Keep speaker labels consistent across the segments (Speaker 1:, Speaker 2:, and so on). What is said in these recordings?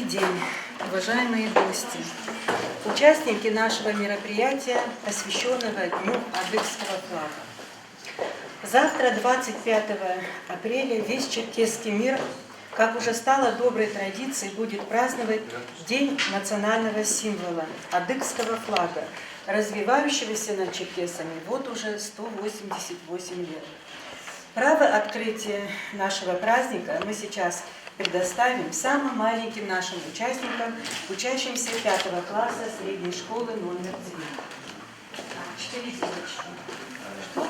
Speaker 1: день, уважаемые гости, участники нашего мероприятия, посвященного Дню адыгского флага. Завтра, 25 апреля, весь черкесский мир, как уже стало доброй традицией, будет праздновать День национального символа адыгского флага, развивающегося над черкесами вот уже 188 лет. Право открытия нашего праздника мы сейчас предоставим самым маленьким нашим участникам, учащимся 5 класса средней школы номер 2. 4 девочки. Что?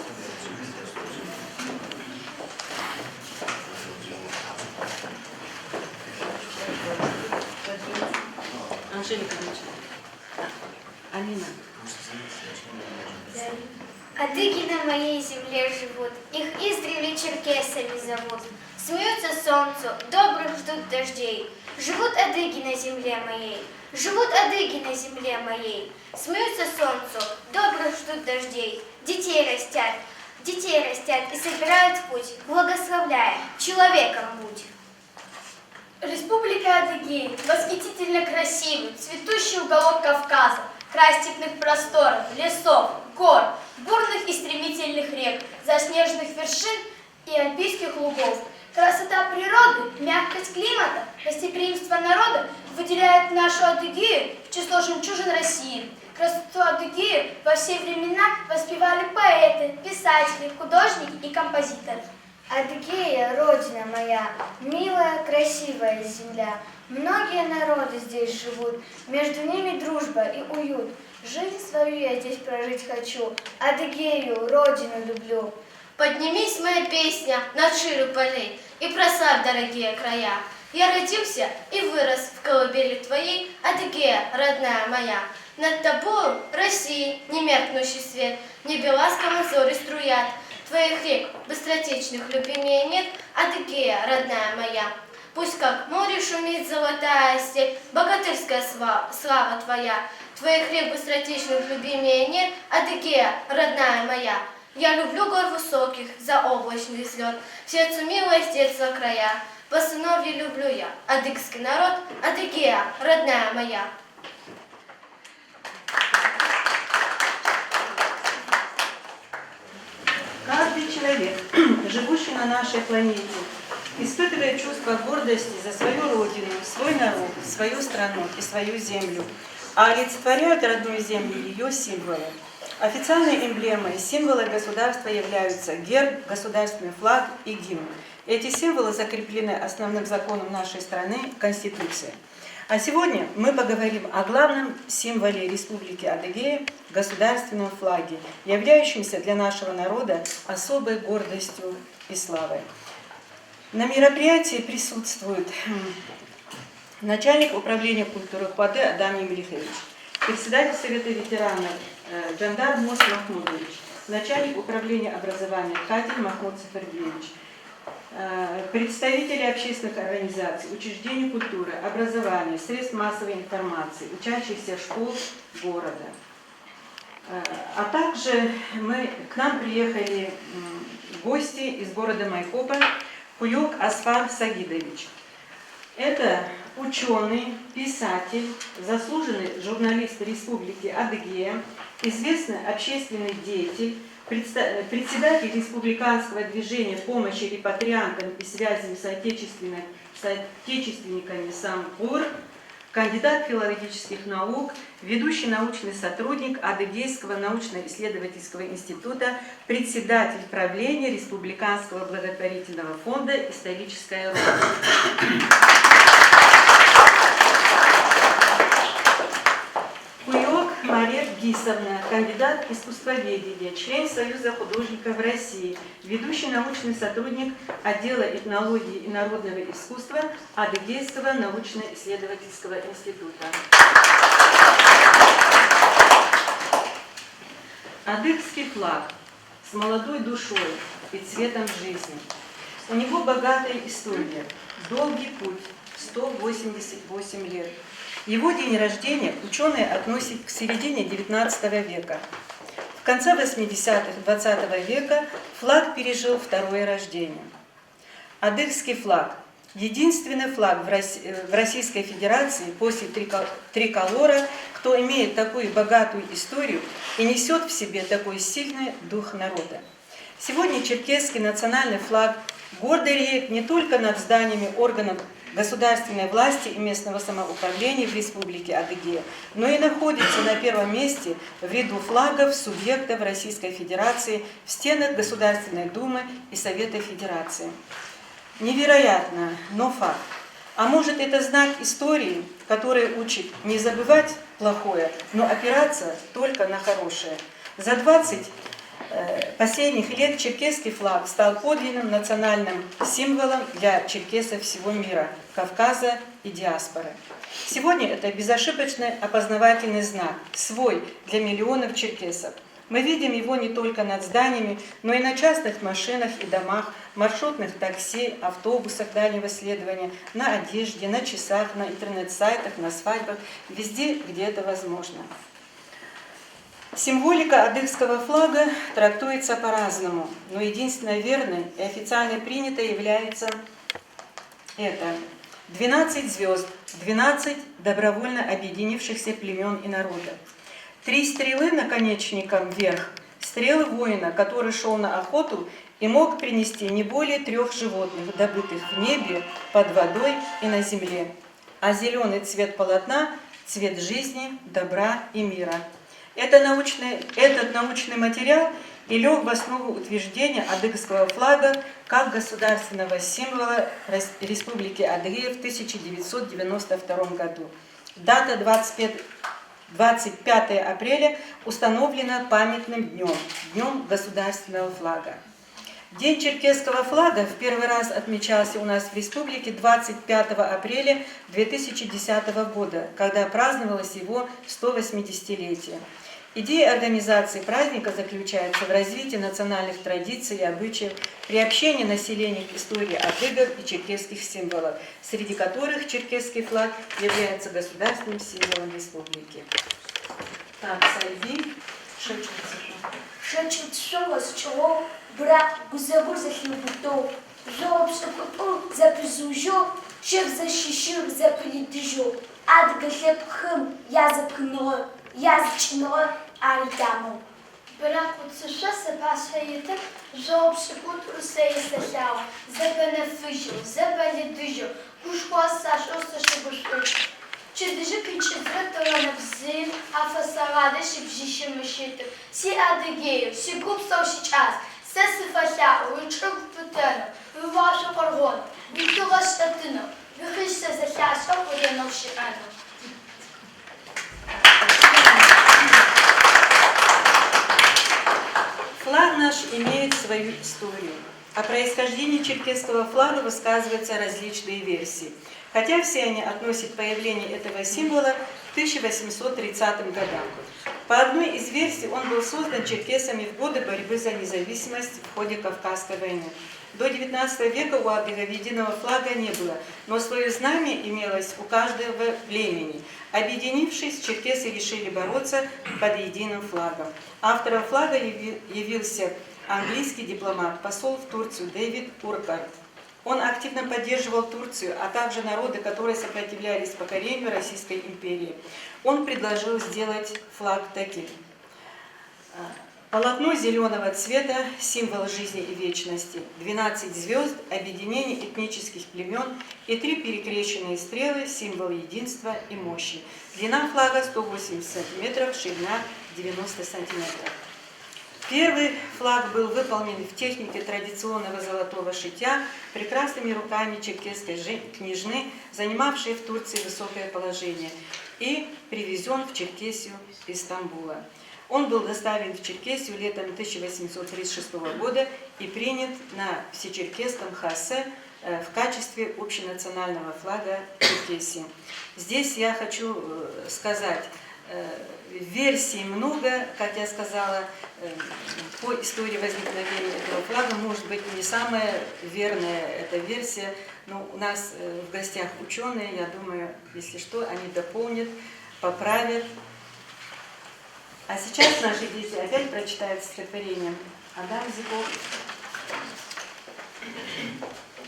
Speaker 1: Анжелика, Алина.
Speaker 2: Адыги на моей земле живут, их издревле черкесами зовут. Смеются солнцу, добрых ждут дождей. Живут адыги на земле моей, живут адыги на земле моей. Смеются солнцу, добрых ждут дождей. Детей растят и собирают в путь, благословляя, человеком будь.
Speaker 3: Республика Адыгея, восхитительно красивый, цветущий уголок Кавказа, край степных просторов, лесов, гор, бурных и стремительных рек, заснеженных вершин и альпийских лугов. Красота природы, мягкость климата, гостеприимство народа выделяют нашу Адыгею в число жемчужин России. Красоту Адыгеи во все времена воспевали поэты, писатели, художники и композиторы.
Speaker 2: Адыгея, родина моя, милая, красивая земля. Многие народы здесь живут, между ними дружба и уют. Жизнь свою я здесь прожить хочу, Адыгею, родину люблю.
Speaker 3: Поднимись, моя песня, над ширу полей, и прославь дорогие края. Я родился и вырос в колыбели твоей, Адыгея, родная моя. Над тобою, России, немеркнущий свет, небе ласково зори струят. Твоих рек быстротечных любимее нет, Адыгея, родная моя. Пусть как море шумит золотая степь, богатырская слава твоя. Твоих рек быстротечных любимее нет, Адыгея, родная моя. Я люблю гор высоких, заоблачный взлет, сердцу милое с детства края. По сыновье люблю я, адыгский народ, Адыгея, родная моя.
Speaker 1: Каждый человек, живущий на нашей планете, испытывает чувство гордости за свою родину, свой народ, свою страну и свою землю, а олицетворяют родную землю ее символы. Официальной эмблемой и символы государства являются герб, государственный флаг и гимн. Эти символы закреплены основным законом нашей страны – Конституцией. А сегодня мы поговорим о главном символе Республики Адыгея – государственном флаге, являющемся для нашего народа особой гордостью и славой. На мероприятии присутствует начальник управления культуры ХУАДы Адам Емелихович, председатель Совета ветеранов Джандар Мос Махмудович, начальник управления образования Катиль Махмуд Сафарбиевич, представители общественных организаций, учреждений культуры, образования, средств массовой информации, учащихся школ города. А также к нам приехали гости из города Майкопа, Куюк Асфар Сагидович. Это ученый, писатель, заслуженный журналист Республики Адыгея, известный общественный деятель, председатель республиканского движения помощи репатриантам и связям с отечественниками САМПУР, кандидат филологических наук, ведущий научный сотрудник Адыгейского научно-исследовательского института, председатель правления Республиканского благотворительного фонда «Историческая Родина». Куюк Мария Гисовна, кандидат искусствоведения, член Союза художников России, ведущий научный сотрудник отдела этнологии и народного искусства Адыгейского научно-исследовательского института. Адыгский флаг с молодой душой и цветом жизни. У него богатая история, долгий путь, 188 лет. Его день рождения ученые относят к середине XIX века. В конце 80-х XX века флаг пережил второе рождение. Адыгский флаг Единственный флаг в Российской Федерации после триколора, кто имеет такую богатую историю и несет в себе такой сильный дух народа. Сегодня черкесский национальный флаг гордо реет не только над зданиями органов государственной власти и местного самоуправления в Республике Адыгея, но и находится на первом месте в ряду флагов субъектов Российской Федерации в стенах Государственной Думы и Совета Федерации. Невероятно, но факт. А может, это знак истории, который учит не забывать плохое, но опираться только на хорошее. За 20 последних лет черкесский флаг стал подлинным национальным символом для черкесов всего мира, Кавказа и диаспоры. Сегодня это безошибочный опознавательный знак, свой для миллионов черкесов. Мы видим его не только над зданиями, но и на частных машинах и домах, маршрутных такси, автобусах дальнего следования, на одежде, на часах, на интернет-сайтах, на свадьбах, везде, где это возможно. Символика адыгского флага трактуется по-разному, но единственной верной и официально принятой является это 12 звезд, 12 добровольно объединившихся племен и народов. 3 стрелы наконечником вверх, стрелы воина, который шел на охоту и мог принести не более 3 животных, добытых в небе, под водой и на земле. А зеленый цвет полотна – цвет жизни, добра и мира. Этот научный материал и лег в основу утверждения адыгского флага как государственного символа Республики Адыгея в 1992 году. Дата 25 апреля установлена памятным днем государственного флага. День черкесского флага в первый раз отмечался у нас в республике 25 апреля 2010 года, когда праздновалось его 180-летие. Идея организации праздника заключается в развитии национальных традиций и обычаев, приобщении населения к истории адыгов и черкесских символов, среди которых черкесский флаг является государственным символом республики. Так, Сальви,
Speaker 4: Шачутшова с чего брак гузабур захилбутов, зоб шакуту запизужо, шеф защищил запылитыжо, адга хлебхым я запхнула, я зачинула альдаму.
Speaker 3: Брак утсуша сапасхаитым, зоб шакуту сейсахяу, запанефыжо, запалитыжо, кушхуасаш осташабушты. Чедыжы кычыдры таланавзым, афасарады шибжишимышитым, си адыгею, си губсов сейчас, сесыфахя, ручок путену, вывашу коргону, витува штатыну, выхышся захяшка поденов шикану.
Speaker 1: Флаг наш имеет свою историю. О происхождении черкесского флага высказываются различные версии, хотя все они относят появление этого символа к 1830 годам. По одной из версий он был создан черкесами в годы борьбы за независимость в ходе Кавказской войны. До XIX века у адыгов единого флага не было, но свое знамя имелось у каждого племени. Объединившись, черкесы решили бороться под единым флагом. Автором флага явился английский дипломат, посол в Турцию Дэвид Уркарт. Он активно поддерживал Турцию, а также народы, которые сопротивлялись покорению Российской империи. Он предложил сделать флаг таким. Полотно зеленого цвета – символ жизни и вечности, 12 звезд – объединение этнических племен и 3 перекрещенные стрелы – символ единства и мощи. Длина флага 180 см, ширина 90 см. Первый флаг был выполнен в технике традиционного золотого шитья прекрасными руками черкесской княжны, занимавшей в Турции высокое положение, и привезен в Черкесию из Стамбула. Он был доставлен в Черкесию летом 1836 года и принят на всечеркесском ХАСЭ в качестве общенационального флага Черкесии. Здесь я хочу сказать, версий много, как я сказала, по истории возникновения этого флага, может быть, не самая верная эта версия, но у нас в гостях ученые, я думаю, если что, они дополнят, поправят. А сейчас наши дети опять прочитают стихотворение Адам Зиков.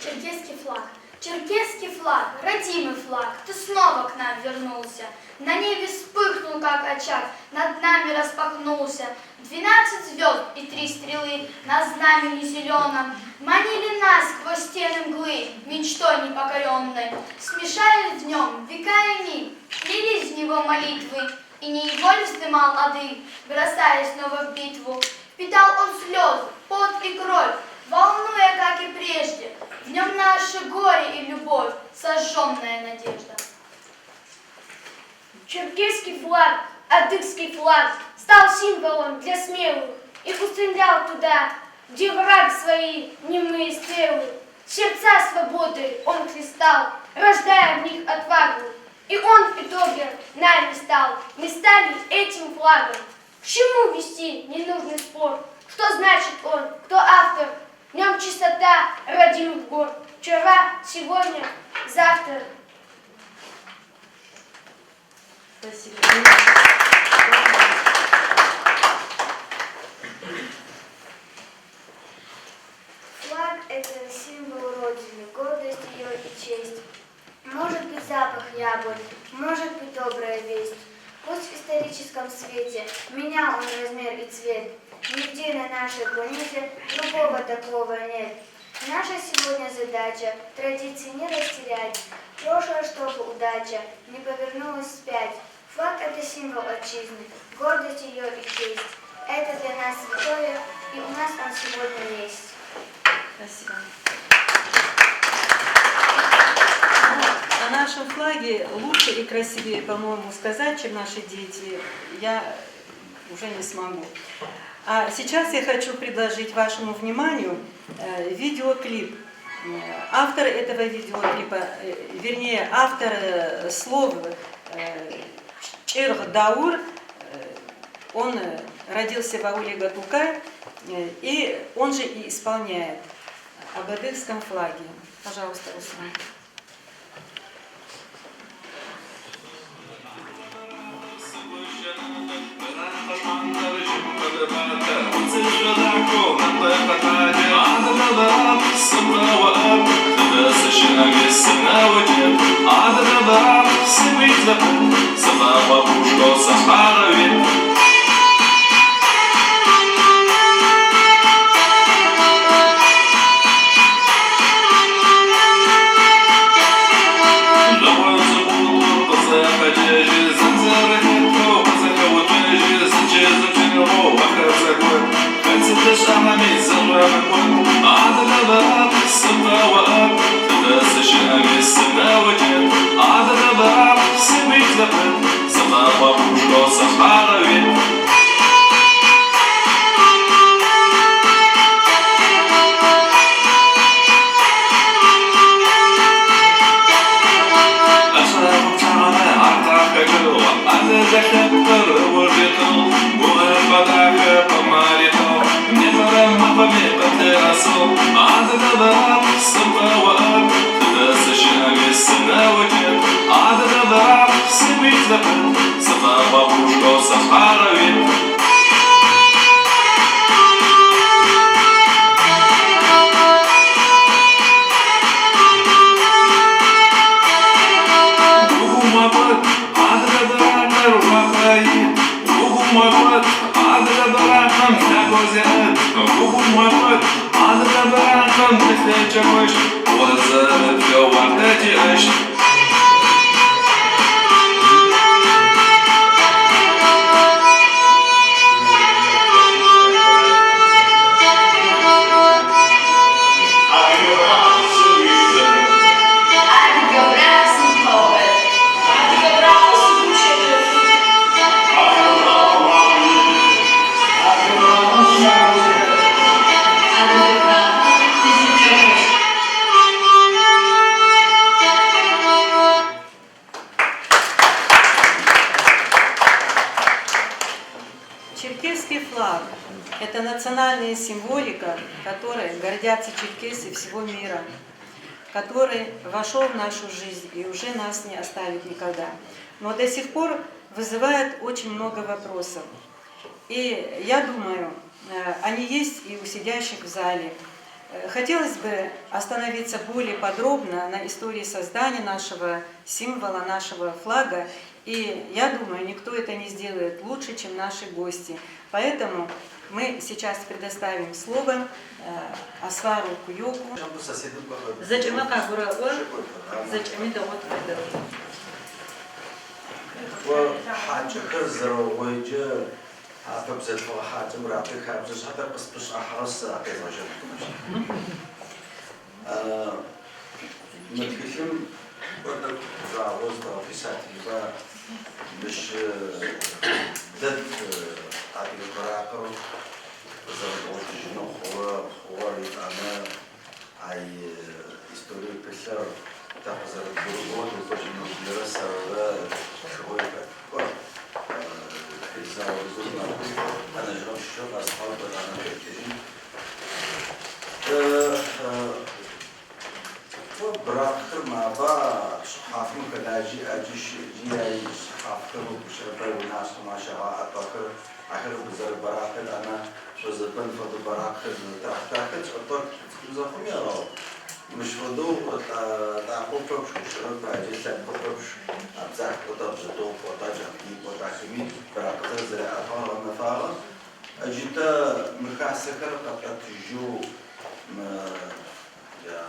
Speaker 3: Черкесский флаг.
Speaker 5: Черкесский флаг, родимый флаг, ты снова к нам вернулся. На небе вспыхнул, как очаг, над нами распахнулся. 12 звезд и 3 стрелы на знамени зеленом манили нас сквозь стены мглы, мечтой непокоренной. Смешались в нем века и миг, лились в него молитвы, и не неволь вздымал ады, бросаясь снова в битву. Впитал он слезы, пот и кровь, волнуя, как и прежде. В нем наше горе и любовь, сожженная надежда.
Speaker 4: Черкесский флаг, адыгский флаг, стал символом для смелых и устремлял туда, где враг свои немые стрелы. Сердца свободы он хлестал, рождая в них отвагу. И он в итоге нами стал, мы стали этим флагом. К чему вести ненужный спор? Что значит он, кто автор? В нем чистота родимых гор. Вчера, сегодня, завтра.
Speaker 1: Спасибо.
Speaker 2: Флаг – это символ Родины, гордость ее и честь. Может быть запах яблонь, может быть добрая весть. Пусть в историческом свете менял он размер и цвет. Нигде на нашей планете другого такого нет. Наша сегодня задача – традиции не растерять. Прошлое, чтобы удача не повернулась вспять. Флаг – это символ отчизны, гордость ее и честь. Это для нас святое, и у нас он сегодня есть.
Speaker 1: Спасибо. О нашем флаге лучше и красивее, по-моему, сказать, чем наши дети, я уже не смогу. А сейчас я хочу предложить вашему вниманию видеоклип. Автор этого видеоклипа, вернее, автор слов Чирх Даур, он родился в ауле Гатукай, и он же и исполняет об адыгском флаге. Пожалуйста, Руслан. Черкесский флаг – это национальная символика, которой гордятся черкесы всего мира, который вошел в нашу жизнь и уже нас не оставит никогда. Но до сих пор вызывает очень много вопросов. И я думаю, они есть и у сидящих в зале. Хотелось бы остановиться более подробно на истории создания нашего символа, нашего флага. И я думаю, никто это не сделает лучше, чем наши гости. Поэтому мы сейчас предоставим слово Асвару Куёку. Зачемака Гурао, зачемида вот это.
Speaker 6: وحاجة زروجة أبغى حاجة مراتي خابز حتى بس أحرص أكيد وجهك متكلم بدل زاوز في ساتيبا مش ضد أبي براكر زروج جنو خواري أنا أي استوري بشر تحضر الجروب وتجمع دراسة شوية في زاوية أنا جرب الشغل أصحاب أنا كتير وبراخر مع بعض صحافي كلاجي أجيش جياي صحافي وبشرب وناس ما شاء أتذكر آخر بزر براخر أنا بزبن فضو براخر تحتاج أطلع زخم يا رب مش فضو تعقوب مش شرط بعدين تعقوب أبزح قطع زتوب قطع جميل قطع خميل براقة زراعة فارغ نفارة أجدا مكاسكر قطع تجو ما جا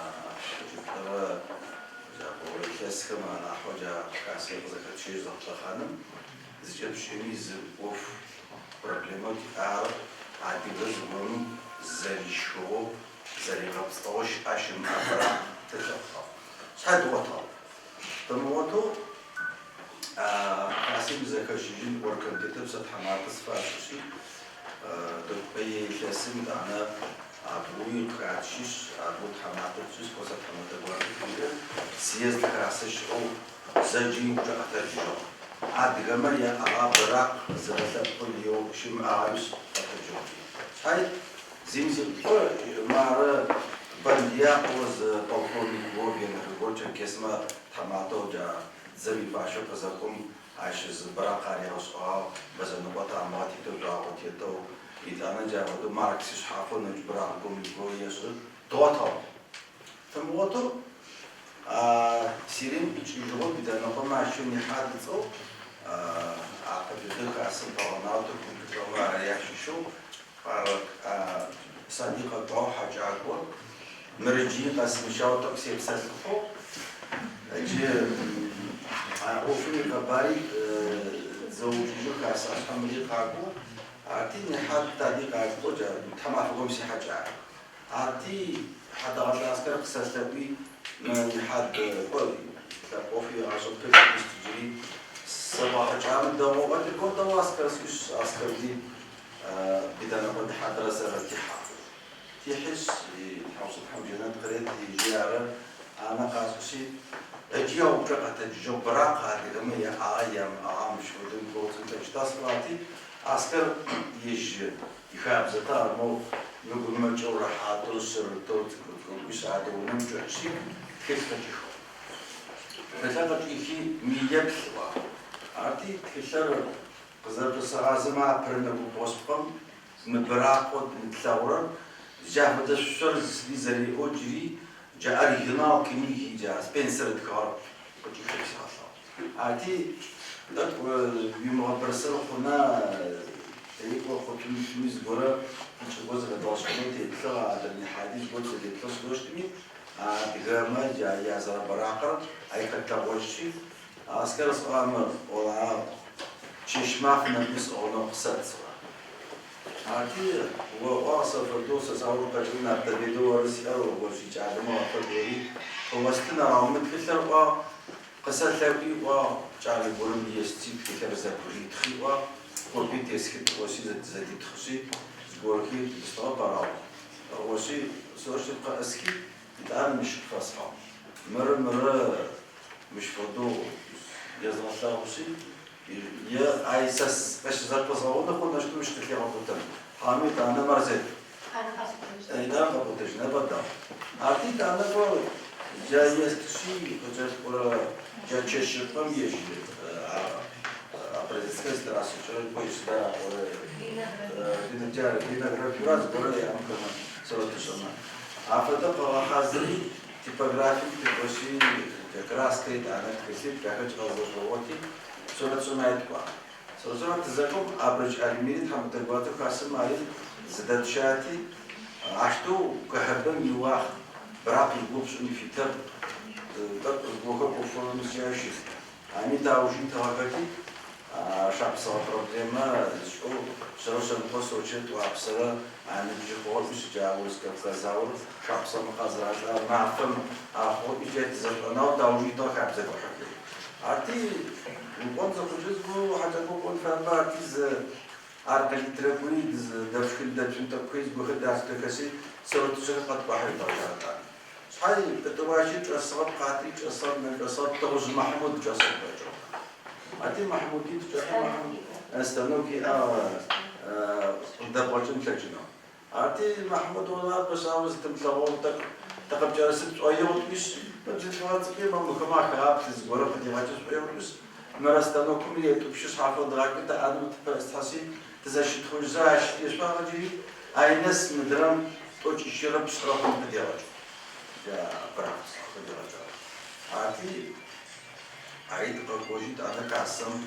Speaker 6: ترى جا بقول كاسك ما نحو جا كاسك زكاة شيء زخت خانم زجاب شيء زبوف بروبلمات أعرف عادي بزمن زريشو زري غبستوش أشم أفرع تتلقى شحال وطا تموتو قاسم زكاة شيء وركن تتبسط حماقس فاشي دقي لاسم دعنا أبوي كاتشيش أبوي حماقس قصة حماقس وركن سياز كاسش أو زجين وجاء جو عاد جمر يا أبراق زرت كل يوم شم عايش أتجو هاي زمزم مارا بنديا وز بالكوني وبين الرجل كاسمه تماتو جا زمي باشو كزاكم عايش زبراق عليه وصقا بس نبض عماتي تبغى وتيتو إذا أنا جا ودو ماركسيش حافظ نجبراق قوم يقول يسوع تواتو تموتو سيرين يجوا بدنا نقوم عشان يحدثوا أعتقد ذلك أصلا طبعاً كمبيوتر ما رياش شو فارق صديقة طاحة جاكور مرجي قسم شاو تقسيم سلفو أجي أوفي كباري زوجي كاسا حملي قاكو أعطيني حد تادي قاكو جا تما فوق مسي حاجة أعطي حد غدا أسكر قصص تبي من حد قولي أوفي عشان كيف تجري صباح جام دمو بعد كل دمو أسكر دي بدنا نقول حضرة سرتيحة تيحس حوصل حمجنا قريت جيارة أنا قاسوسي أجيا وجقة تجو براقة هذه ما هي أيام عام شهودين قوتن تجتصلاتي أسكر يج يخاف زتار مو نقول ما جو راح توصل توت يساعدوا ونمشي شيء كيف تجيهم مثلا تيجي مية كسبة أرتي تكسر قزرت سعازمة برنا بوسبم مبراقود نتلاورن جاه بده الشر زري أوجري جاء ريجنال كنيه جاء سبنسر دكار كتير خير صار عادي ده يوم برسل خنا تريك وخطوم شميز برا مش جوز غداش كنت تطلع على الحديث جوز اللي تصدوش تمي دعما جاء يازر براقر أي كتاب وشي أسكر صامر ولا چشماق نمیس آنها قصد سوار. عادی و آسف دوست سعود کجی نبتدی دوارسی رو باشی چهارم آفریقی و وقتی نرامت کشور و قصد لبی و چهاری برم بیستی کشور زبری تخی و قربی تسکت واشی زدی تخشی زبورکی استاد برای واشی سوشی قاسکی دار مش فاسها مر مش فدو يزغطها وشي يا أيساس باش زاد بصوّد نقول نشتو مش تكلي عبودن حامد أنا مرزق أنا عبودش نبدا عرفتي أنا بقول جاي يستشي وجات برا جات شيء فم يجي أبرزسكس دراسة شو بيش دا ولا دين جار دين غرفيراز برا يا أم كمان سوت شلنا عفوا قراحة تيبوغرافي تبوشي كراسكي أنا كسيت كأخذ غزواتي سورة سمعت قا سورة تزكم أبرج ألميري هم تقواتو كاسم علي زدت شاتي عشتو كهربن يواخ براقي بوبس في تر بوكو بوفون مسياشي أني تاوجين تواكتي شاب صار проблема شو شروش القصة وشت وعبسرة عن الجبور مش جاوز كفزاور شاب صار مقازرات معفم أخو إجت زبنا تاوجين تاك عبسة وحكي أرتي وقت زوجز بو حتى بو فهم بارتيز أركل تربوني دفكل دفن تكويز بخد داس كسي صرت شرقة بحر طاجات صحيح تتواجد جسر قاتي جسر من جسر تغز محمود جسر بجو أتي محمودي تجاه محمود استنوكي دبوجن تجنا أتي محمود ولا بس عاوز تمتلون تقبل جالسة أيوة بيش بجد فاز كي ما مكمل خراب تزور بدي ما تجس أيوة بس ما استنوكم ليه تبشر حافظ دراك تأنا متفاصيل تزاشي تخرجاش يشبه غادي أي ناس مدرم توش يشرب شراب بدي راجع يا براس بدي راجع أتي عيد قوجيت أنا كاسم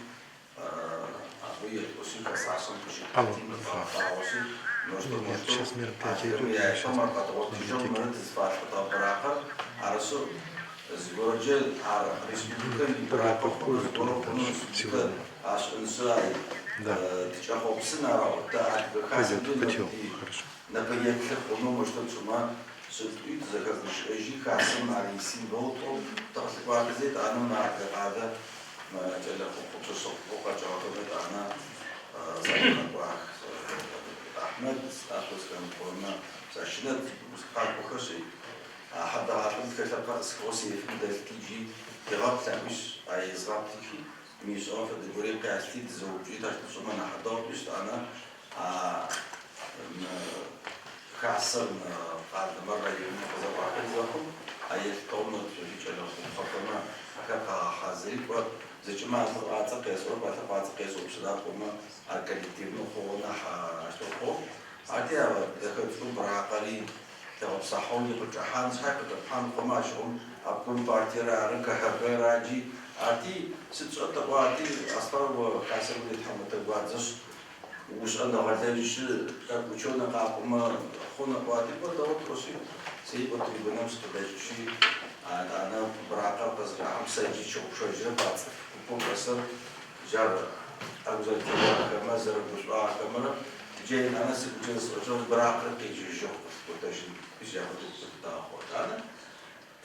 Speaker 6: أبوي أسير كاسم كشيء كتير فاوسي نشطو يا شمر قطعات تجوم من تزفاش قطع براقر عرسو زوجل على ريسبوكن براقر زورو كنوس بكر عشان ساي تجاهو بسنارا وتاعت بخاسم دي نبيك خلقنا مشتت شما سلطيت زكاة الشيء كاسم على سيمبول تقصد زيت أنا معك هذا ما جل خطوط الصفوق جاهدت أنا زمان واحد أحمد أخذ كم قلنا سأشنت مسقط بخشي أحد عارفين كتاب سكوسي في بداية تيجي تغاب تامش أي زراب تيجي مش عارف الدوري قاعدتي تزوجي تاش شو أنا حضر بيش أنا كاسم بعد مرة يوم كذا واحد زاكم أي قوم في جل خطنا أكثر حزين زي جماعة مقاطع قيسور بعد قيسور بسلا قوما أكلتي نخونا حشوفه عادي دخلت في براقلي تغب صحوني بجحان صحيح بجحان قماشهم أكون بارتيرا رنكا هبراجي عادي ستة قواتي أصلا وكاسر اللي تحمل تقواتش وش أنا غاديش كابوشونا قاقما خونا قواتي بدو تروسي سيبو تريبو نفس تدشي أنا براقة بزرع مسجي شوجة بعد بوكسر جار أوزل تبارك ما زرق بشبع كمرة جين أنا سكجن سوجو براقة كيجي جو وتجي بيجي أخذ تأخذ أنا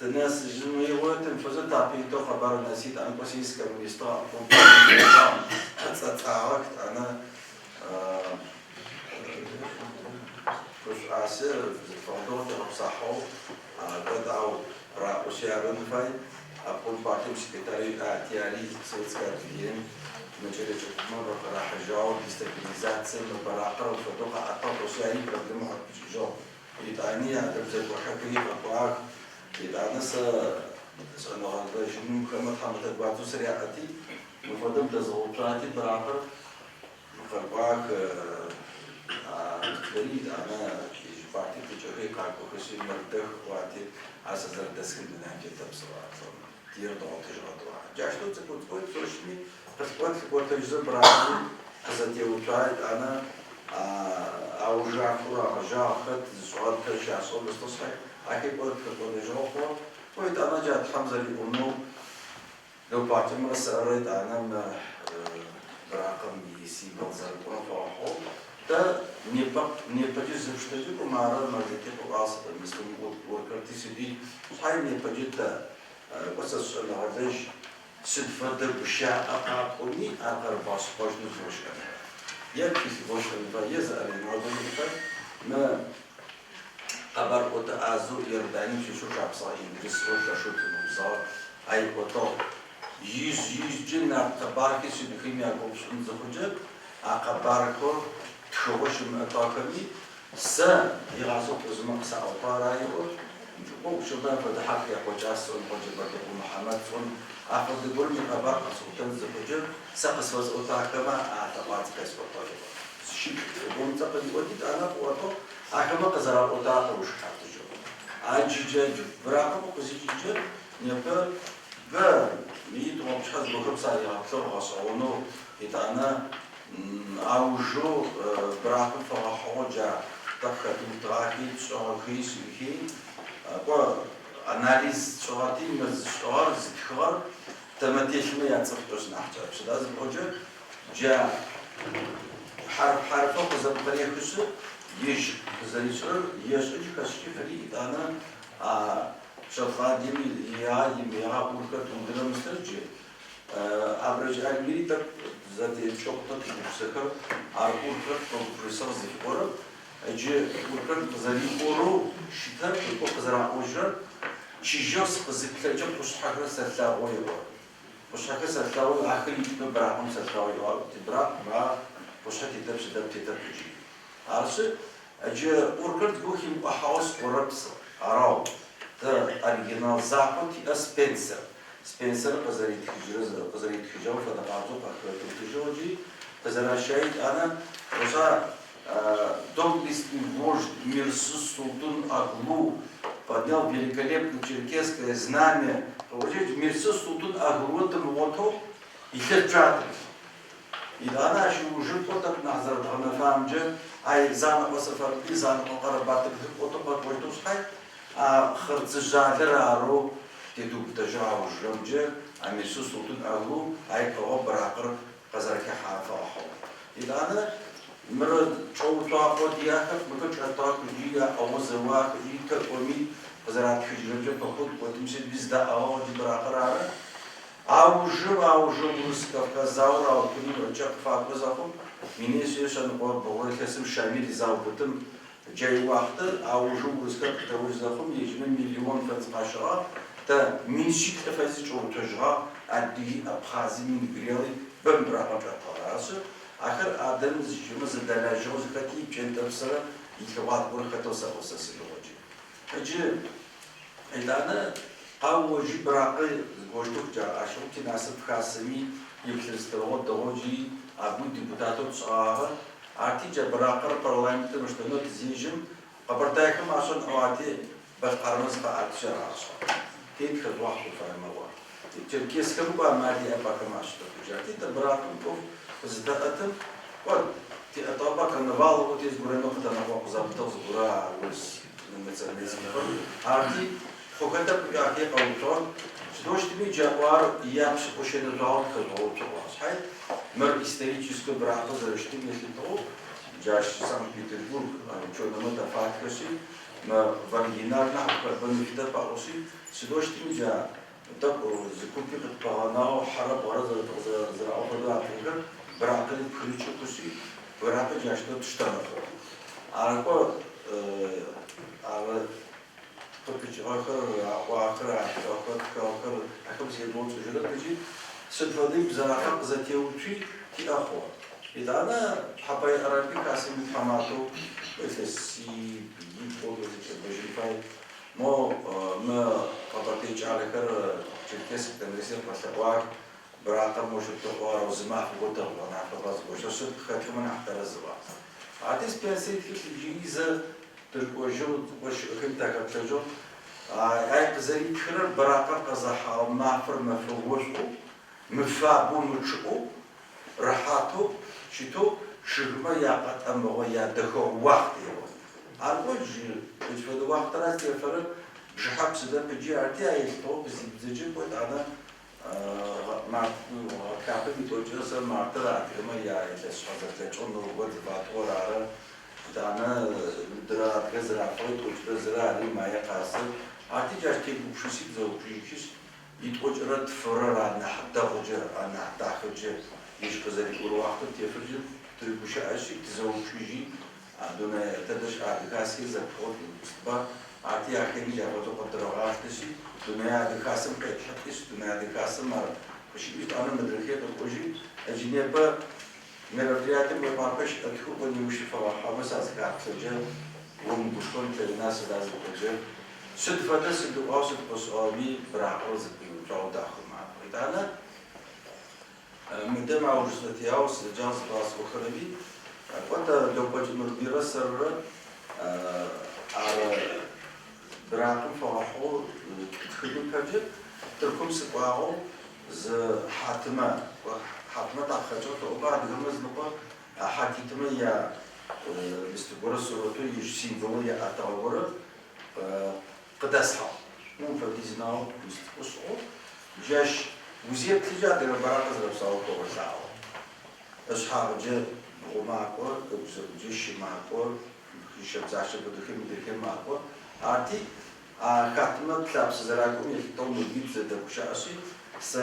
Speaker 6: الناس جنوا يقولون تنفذ تعبين تو خبر نسيت أنا بس يسكن يستوى أتعرفت أنا كش عسير فندور تبصحو بدأوا رأوا شيئا فاي أقول بعدين سكرتاري أعتياري سويت سكرتيين مجرد مرة راح جاوا ديستابيليزاسيون براقة وفدوق أطلع وشيئا بربلم حد جو يتعني هذا بزاف وحكي أقواك يتعني سأنا هذا جنون كما تحمل تبعتو سريعتي مفضل تزوجاتي براقة مقرباك بريد أنا بعتي تجري كاكو خشي مردخ وعتي عسى زر دسكن من هنجي تبصرة تير ضغط تجرد واحد جاشتو تقول تقول توشني بس قلت تجزر براسي أزدي وتعيد أنا أوجع فرا رجع خد سؤال كرشة صوب استصحي أكيد قلت جوفر قلت أنا جات حمزة لأنه لو بعتي مرة أريد أنا برقم يسي بنزل ونفعه ده نيبجي زوجتي ومعرض مرتي وقاصد المسلم وكرتي سدي صحيح نيبجي ده قصص العرضش سد فرد بشاع أقاطني آخر باس باش نفوش أنا يكفي باش نفيز الموضوع ما قبر وتعازو يرداني في شو شعب صحيح درس ولا شو تنوزار أي قطع يز جنة تبارك سيدخيني أقول شن زوجة أقباركو تشوش مأتاكمي سا يغازوك زمان سأوطارا يقول وشو ده فتحك يا قجاس والقجبة محمد فون أخذ يقول من أبارك سلطان زوجة سقس وزأوتاكما أعتقد كيس وطاجبة شيء يقول تقدر يقول أنا قوته أكما قزرا أوتاك وش حتى جو Acıca bırakıp kızıcıcı yapı ve iyi doğmuşaz bakıp sayılatlar olsa onu bir tane avucu bırakıp hoca takatım takip sonra ki bu analiz sonra değil mi sonra zikr temetleşme yatsıftırsın ahçap lazım hoca ca harfa kızım kariyaküsü yeş kızarışır yeşil kaşık feri tane şafadimi ya urka tunduramıştırcı abracı elbiri tak zaten çok da sıkı urka profesör zikora acı urka kızarı oru şiddət o kızara ojar çijos ziklerce puşhakra sertla oyu puşhakra sertla oyu ahiri gibi bırakım sertla oyu bırak puşhak edip şiddet tetapici arşı acı urka bu haus oraps arav da original Zapad и Spencer. Spencer позарит хижав, это пару пакетов хижавджи, позаращает она, уже доблестный вождь Мирсус Султан Аглу поднял великолепное черкесское знамя. Мирсус Султан Аглу это мото и херчат. И она еще уже потом назад на фамже, ай заново сафарки, заново карабаты, потом подводит ускай. خرزجالر آرو تدوب تجاو جرمجه أميسو سلطان أغلو أي كواب براقر قزرك حافظ أحو إذا أنا مرد شو طاقو دياخف مكتش أطاق جيجا أو زواق جيجا أمي قزرات حجرمجه بخود وتمشي بزدا أو دي براقر آره أو جم روسكا زاور أو كني رجع فاقو زاخو مني سيشان قوار بغور كسم شامل زاو بتم جاي وقت أو جو رزقك توزعهم يجمع مليون فرد عشرة تا من شيء تفازي جو تجرا عدي أبخازي من بريالي بمبرا جاتاراسه آخر آدم زجمز دلاجوز كتي بجند بسرة يكواد بور خطوسا وساسيلوجي أجي إلانا قاوجي براقي قوشتوك جا عشان تناسب خاصمي يبتلسترود دوجي أبو ديبوتاتو تصاها Artıca bırakır parlamentin üstüne tizijim, kabartayım aşın avati başkarımız ka artışa rahatsız. Tit kızvahtu farma var. Türkiye'skim bu amadiye bakım aştı. Jati de bırakım bu kızda atım. Var. Ti ataba karnaval o tiz buraya nokta na bu zabıta zbura us mesela mesela. Artı fokata bu ati autor. Şdoştimi cevap yapış o şeyde rahat kılıyor. Hay. Мэр исторически брака зарештим, если то, жаш Санкт-Петербург, чёрномата факташи, на в оригинальна бенефита пароси, сидоштим жа так закупи предпаганау хара бара за авада африка, брака ли прилича куси, брака жашто тштана. Арко топич ахара ахам се болчу жада печи ستفادي بزراعة زاتيوتشي في أخوة. إذا أنا حباي أرابي كاسم حماتو بتلسي بيجيبوا بيجيباي ما قبرتيج على كر تركيز تمريسين بسواك براقة موجودة وزماح بوده وانا خلاص وش صدق خاتمنا حتى الزواج. عادي سبيسيت في الجيزة تركوجو وش كنت كتجو أي بزري كرر براقة قزحة وما فر مفروشو مفابو مشقو راحاتو شتو شغما ياقت أما يادخو وقت يوم أرجو جل وقت راس يفرق جحب سدا بيجي أرتي أيستو بس بزيجي بود أنا مع كابل بتوجه سر معترض كما يا إيش هذا تجون نروج باتور على أنا درا كزرع فوت وتزرع لي ما يقاسم أرتي جاش كي بوشيسي زوجيش يتوجرت فرار عن حتى وجر عن حتى خرج يش كذلك وروحت تفرج تربوش عشي تزوج يجي عندنا تدش عدكاسي زبط مستبا عتي أخيرا جابتو قدر عاشتشي دنيا عدكاسم كيف حتىش دنيا عدكاسم مر بشي بيت أنا مدركية تقولي أجنبا مرافيات ما بعرفش أدخل بني وش فرحة بس أذكر سجل ومبشكون الناس لازم تجل سد فتاة سد قاصد بسؤالي برعوز بيوجاو داخل معه. إذا أنا مدمع ورشتي أوس جاز باس وخربي وقت لو بجمر بيرسر على برعو حاجة تركم سقاو ز حاتمة تأخذوا وبعد جمز نقول حكيتم يا بستقول الصورة يجسين بقول يا أتعور قدسها مو فتيزناو بستقصو جاش وزير تجاه دل براقز ربصاو توسعو أصحاب جد ومعكور جيش معكور يشب زعش بدكم معكور أرتي كاتمة كلابس زراعكم يفتون مجيب زد كشاسي س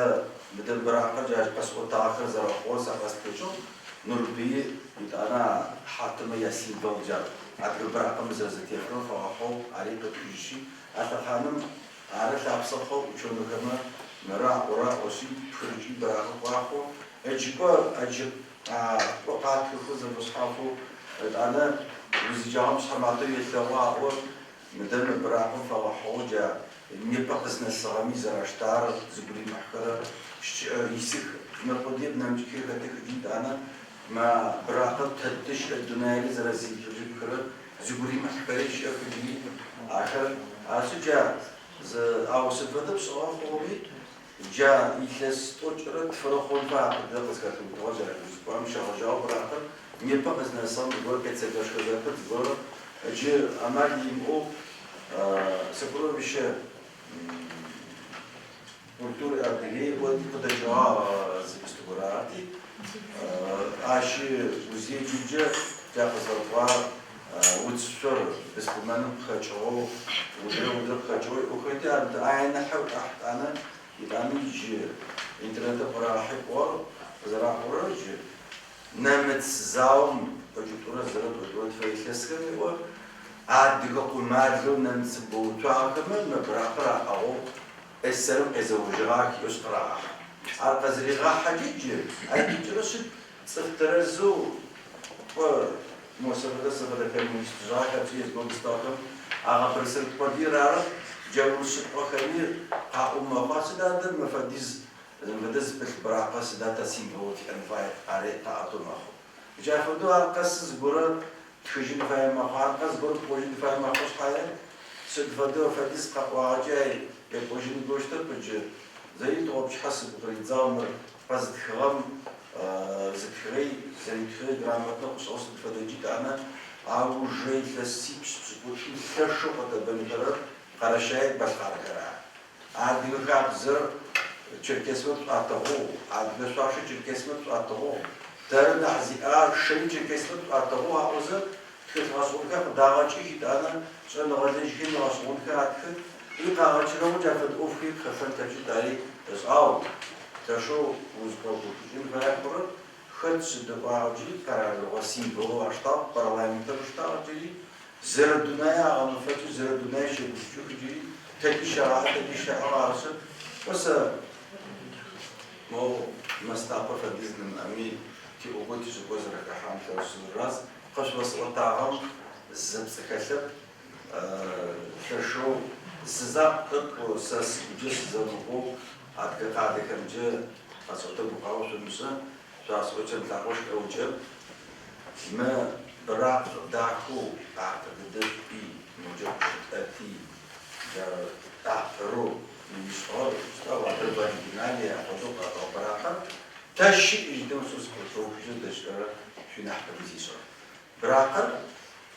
Speaker 6: بدل براقة جاش بس وتأخر زراعة سافس بيجو نربي أنا حاتم ياسين بوجار أكل براقة مزرزة يفرن فاحو عريقة تجيشي أتخانم عارف أبصخو وشون كمان مرا ورا وشي فرجي براقة واحو أجيب وقعت كخوز المصحفو أنا وزجام شحماتو يتلوى مدن براقة فاحو جا نبقى نسامي زراشتار زبري محكرة يسير نقدي بنمشي كده جديد أنا ما براقة تدش الدنيا زرازي يجبر زبري محكرة شيء جديد آخر أسجع ز أو سبب بصراحة قوي جا يخلص توجرت فرخون فا دلس كاتو توجر وام شجاع براقة نبقى نسام يقول كتسدش كده تقول جي أمر يمو سبورو بشه كультуры أبدي вот подожжала забестугурати аши узи джуджа тяпазарва утсур беспомену хачо удр хачо ухойти айна хау тахт ана идами джи интернет парахи пор зара порожи намет заум культура зара вот фейсесками вот عادي قول مارلو ننسبو تعاقم مبرقرا أو السلام إزوجاك يسقراها القزريغا حجيجي أي ترشد تفترزو وموسفة سفة كان مستجاك أبسيز بمستاقم أغا برسلت قدير عرف جاول الشقة خمير قاقم مقاصد هذا المفاديز المفاديز بالبراقة سداتا سيمبو في أنفاي عريق تعاطو مخو جافدو القصص برا تخجل فاي مخار قص برا تخجل فاي مخوش حياة سدفدو فاديز قاقوا جاي يبوجين بوشتر بجي زي توبش حسب بريد زامر قصد خغم زكري زي تخري جرامتنا قص أصل فدجيت أنا أو جاي تلسيبش بسكوشي تلشو قد بنجرر قرشاي بشخاركرا عاد يقعد زر تشركسمت أتهو عاد بسواشي تشركسمت أتهو ترى نحزي شيء تشركسمت أتهو هاوزر تخت غاسونك داغاتشي هيد أنا شن غادي يجي غاسونك هاتك إيقاعات شنو جافت أوفي خفن تجد عليه إسعاو تشو وزكوكوتين فاكبر خد سدباجي كارل وسيم بلو أشتا برلمانتر أشتا جري زر الدنيا عم فتو زر الدنيا شيء بشوف جري تكي شعار عرسل بس مو مستعبر فديزن أمي كي أقولي شو بزر كحام ترسل الراس قش وصلت عام زبس كسب تشو سزا كتو سس جس زمو عاد قاعد كمجة أصوات بقاوس المسا شاس وجه تلاقوش أوجه ما براق داكو أعتقد بي موجب أتي تعرو من يشعر أو عبر بنالي أخذوك أو براقة تشي يدون سوس كتو جد شر في نحكي بزيسر براقة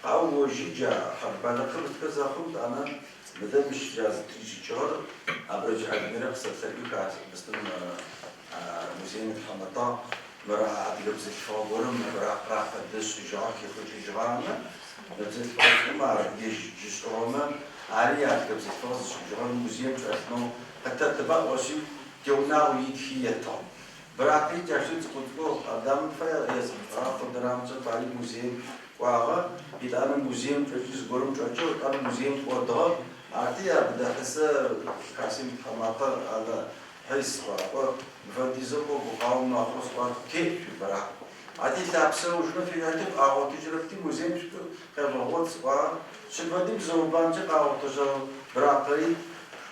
Speaker 6: أو جيجا حربنا خبط كذا خبط أنا بدل مش جاز تيجي شهر أبرج عندنا بس التربية كاس بس مزين الحمطة مرا عاد لبس الفاورم مرا راح قدس جاك يخرج جرانا لبس الفاورم ما يجي جسوما علي عاد لبس الفاورم جران مزين فأنه حتى تبع وشي جونا ويتخيطهم براقي جالسين تقولوا أدم فيا يسمع راح درام تبعي مزين وعها إذا أنا مزين فجلس قرم جاجو أنا مزين وضغط عادي أبدا حس كاسم حماطة على حس برا مفنديزو بقاوم ناخذ بعض كيف برا عادي تابسه وشنو في هذه أو تجربتي مزين شو خبرات برا شو بدي زوبان جا أو تجرب برا قري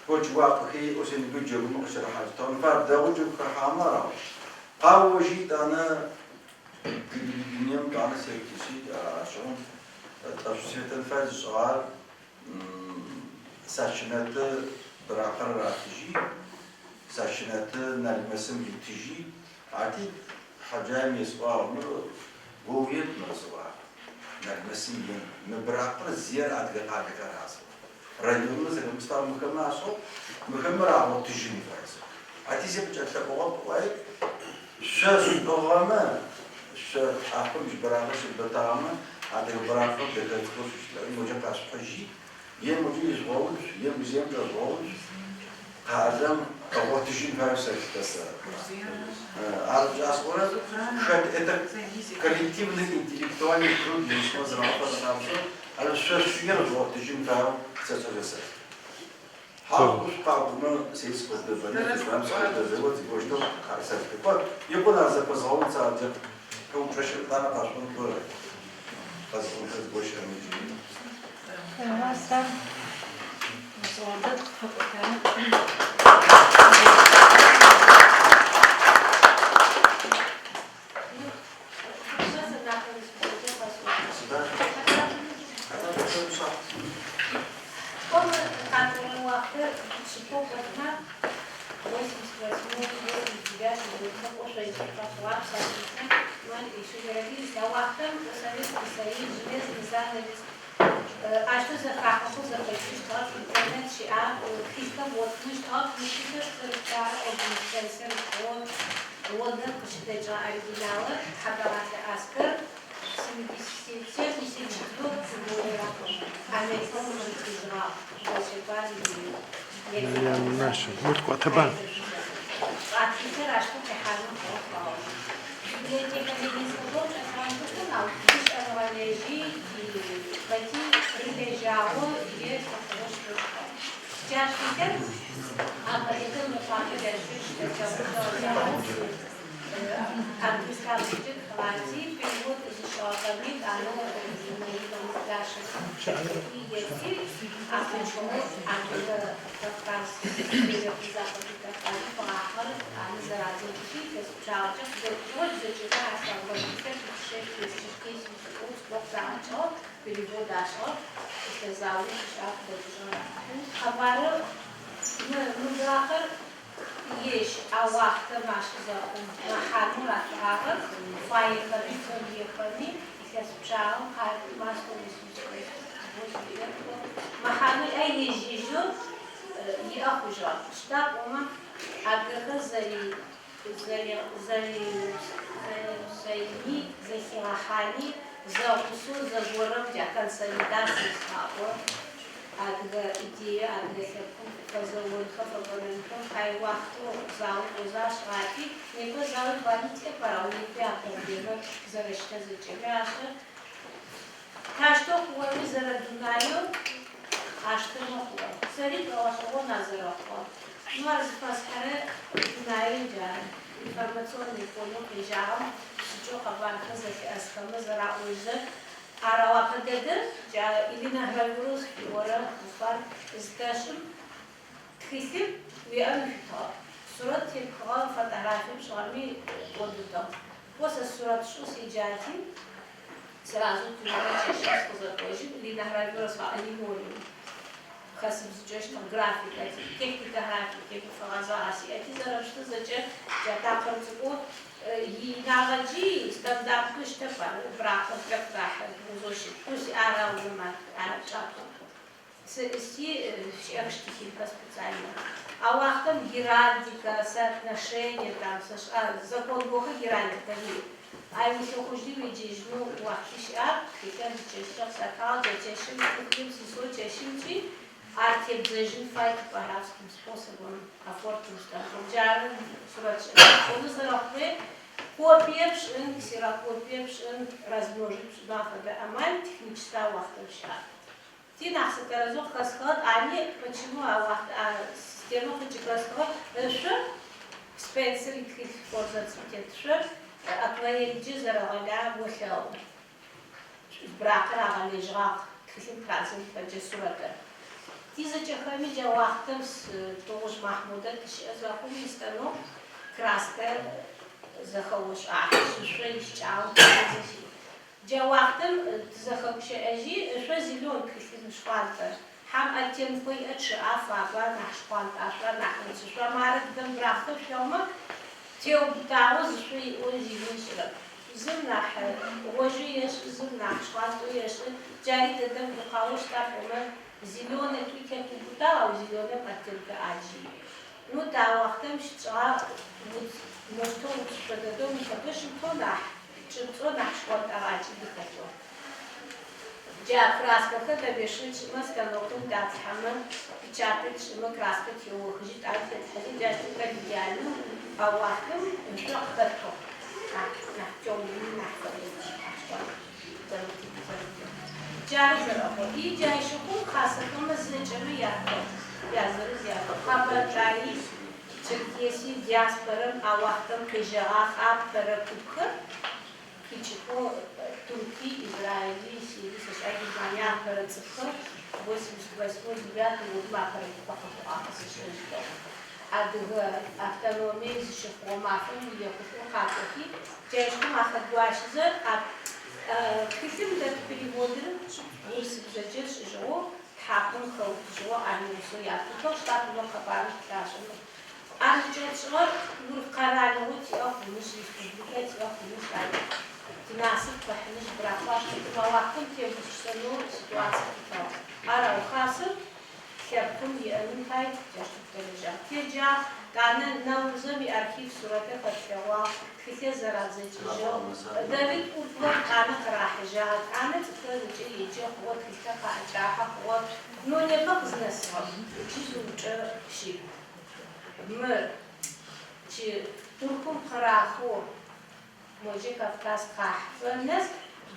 Speaker 6: كوجوا بخي وسين كوجوا مقصر حاجة تون فرد وجو كحامرة أو جيت أنا اليوم أنا سيركسي عشان تفسير الفاز سؤال ساشنات براخر راتجي ساشنات نالمسم يتجي عتي حجام يسوا عمر قويت مرسوا نالمسم ين مبراخر زير أدقى راسه رجل مثل مستوى مكمل عصو مكمل عمر تجي فراسه عتي زي بتشتغل وايد شاش دوغاما شاش أخرج براخر بتاعنا هذا براخر بتدخل في الموجة كاسبجي ين موجي يزوج ين بزيم تزوج هذا هو تجي فراسه كسر عرض أصورة شد это коллективный интеллектуальный труд личного здравоохранения على الشاش يرجع تجي فراسه كسر Halbuki kalbını seyis kıldığını, İslam söylediği o tipoşta sertifika. Yapılan zapazalın sadece kavuşaşırlarına başvuru böyle. Bazıları kız boşanmıyor.
Speaker 1: Varsa zorda
Speaker 7: А что за хахаху за что интернет шиа хиска вот мы что мы что организация вот да что это оригиналы хабарат аскар 77
Speaker 8: ماشي متكو تبان
Speaker 7: יש הוואחת משהו זה מחנו לתאר, פייל כביכול יכולים, יחספשאו, משהו מסוים. מחנו יש יזו, יאחוזו. שתק אומה, הגחה זייני, זהירחני, זהוסו, זגורם, הקונסולידציה סחבו. Адга идея, адга позовут фаворитом, хай вахту зал узаш рати, него зал варите пара, не пятого зарешта зачем. Та что хуами зарадунаю, а что махуа. Сари правашего назараха. Ну а запасхаре дунаю да. Информационный поле приезжал, что хабарка за аскама зарауиза. Аравака деде, я или на гравюрус фигура, уфар, издашим, тхисим, вианфита. Сурат тиркала фотографиям шарми одута. После сурат шус иджати, сразу тюрьма чешешь позакожим, или на гравюрус фаалиморим. Хасим зачешь там графика, техника графики, фазаси. Эти зарабшты зачем, я так харцуку, يناغجي استخدام كشتفا براخة كفتاحة وزوشي كوسي آرا وما آرا شاطو سي شيخشتي по специально. А вахтам геральдика, соотношения там, закон Бога геральдика не. А если хождим и джижну вахтиш хотя бы чешешь сакал, чешем, купим сисо, чешемчи, а те бзежин файт по арабским способом, афортим что. Джарен сурачи. Он зарахве копиевш, ксерокопиевш, размноживш нафаbe амаль техническая вахтовща. Ти нас это разок расход, они почему система хочет расход, что Спенсер и форзацитет, что акварель зарагаля вахел. Брак рагаля жрак, кисим празен паджесурата. Ти зачахами джавахтам с тоже Махмуда, захуми стану краска захауш швейчал. Джавахтам захауша ажи, что зеленый кисим шварта. هم أتيم كوي أشعاف أبا نحشقان أشوا نحنس شوا مارد دم برافت شوما تيو بتاعوز شوي وزيون شرب زمناح وجيش زمناح شقاط ويش جاري تدم بقاوش تابوما زيلونة توي كتو بتا أو زيلونة بتل كأجي نو تا وقتم شتشا مستون شددو مشتوش متونح شتونح شقاط أجي بكتو جا краска когда бешит маска нотум дат хаман чапит шма краска тио хжит альфет хади джасти кадиалу авахтам шахтато на чом на جاری زرافه ای جایش خوب خاصه کم زنجبه یازر زیاد خبر جاری چرکیسی دیاسپرم آوختم کجاها خاب پرکوکه کیچکو ترکی اسرائیلی سیری سشایی دنیا پرچکه 88-9 год махали пахоту ахасышто адга автономия зишхомафын якуфу хатохи тяжко махат дуашзы кисим да переводим усижеш жо хакун хот жо анусу якуто штатно хабар ташно анчечор бурқаралут яхмуш республикат яхмуш ай تناسب تحميش برافاش مواقف كيف تشتغلوا سيتواسية أرى وخاصة كيفكم يأمن هاي جاشت الدرجة تيجا كان نوزم أركيف صورة فتوى كثير زرع زي تيجا دافيد أوفر كان راح جا كان تقدر يجي هو كثير قاعد هو نو نبغى بزنس هم تيجي شيء مر شيء تركم خراخو موجي كافكاس كاحفنس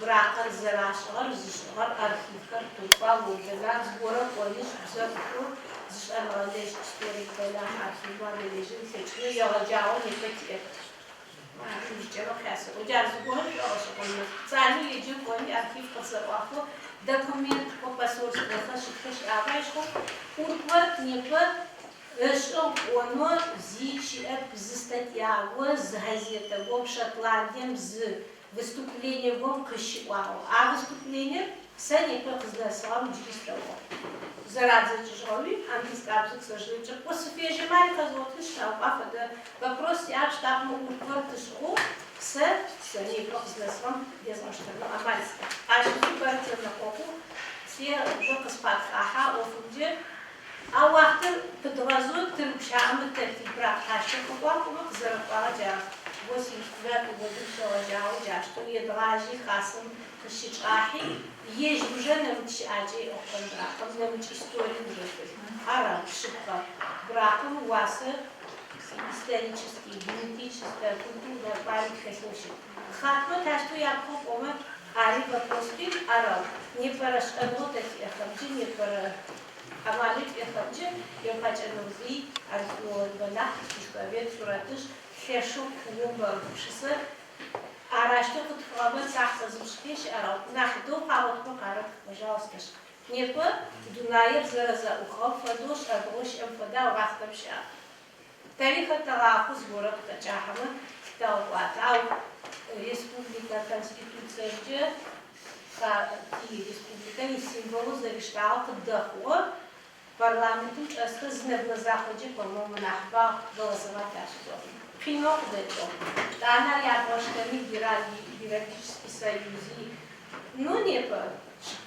Speaker 7: براقر زراشغر زشغر أرخيفكر توفا وجلال زبورا قوليش بزرقو زشغر غاليش تستوري كلام أرخيفا لليجن سيشني يغجاو نفتيت ما أعرفش جمع خاسر وجال زبورا يغشغل سالو يجي قولي أرخيف قصرواخو دكومنت وباسورس بخش خش أعيشخو ورقورت نيبر Что оно зичит з статьяго, з газетого в Шотландии, з выступлением в Кашиуау. А выступление все не только с самым чистого. Зараза тяжелый, английский, к сожалению. После фежемали казоты штаб, а это вопрос я штаб на уквартышку, все не только с самым безмаштабно, а мальчика. А что супертер на коку, все только спать, аха, офунде. А вахтер подразут трубшам терти практически купаку зарплата 89 года шалажау я что я дрожи хасам кшичахи есть уже намчи аджи оконра намчи историю уже араб шипка браком васа исторический генетический культурный память хасуши хатма ташто яков ома ари вопроски араб не парашканотать эхамджи не пара Амалик ехавче, ехачановзи, археологбанах, тишковед, суратыш, хешу, клуба, шисы, арашто вот хлама цахта зушкиш, арал, нахду, хавот покарат, пожалуйста. Непа, дунаев зараза ухал, фадош, адош, эмфада, вахтамша. Тариха талаху сборок тачахама, талватау, республика, конституция, и республика, и символу завещал доход, парламенту часто знак на заходе, по-моему, нахба голосовать даже. Принок это. Она я башками бюрократический союз. Ну не по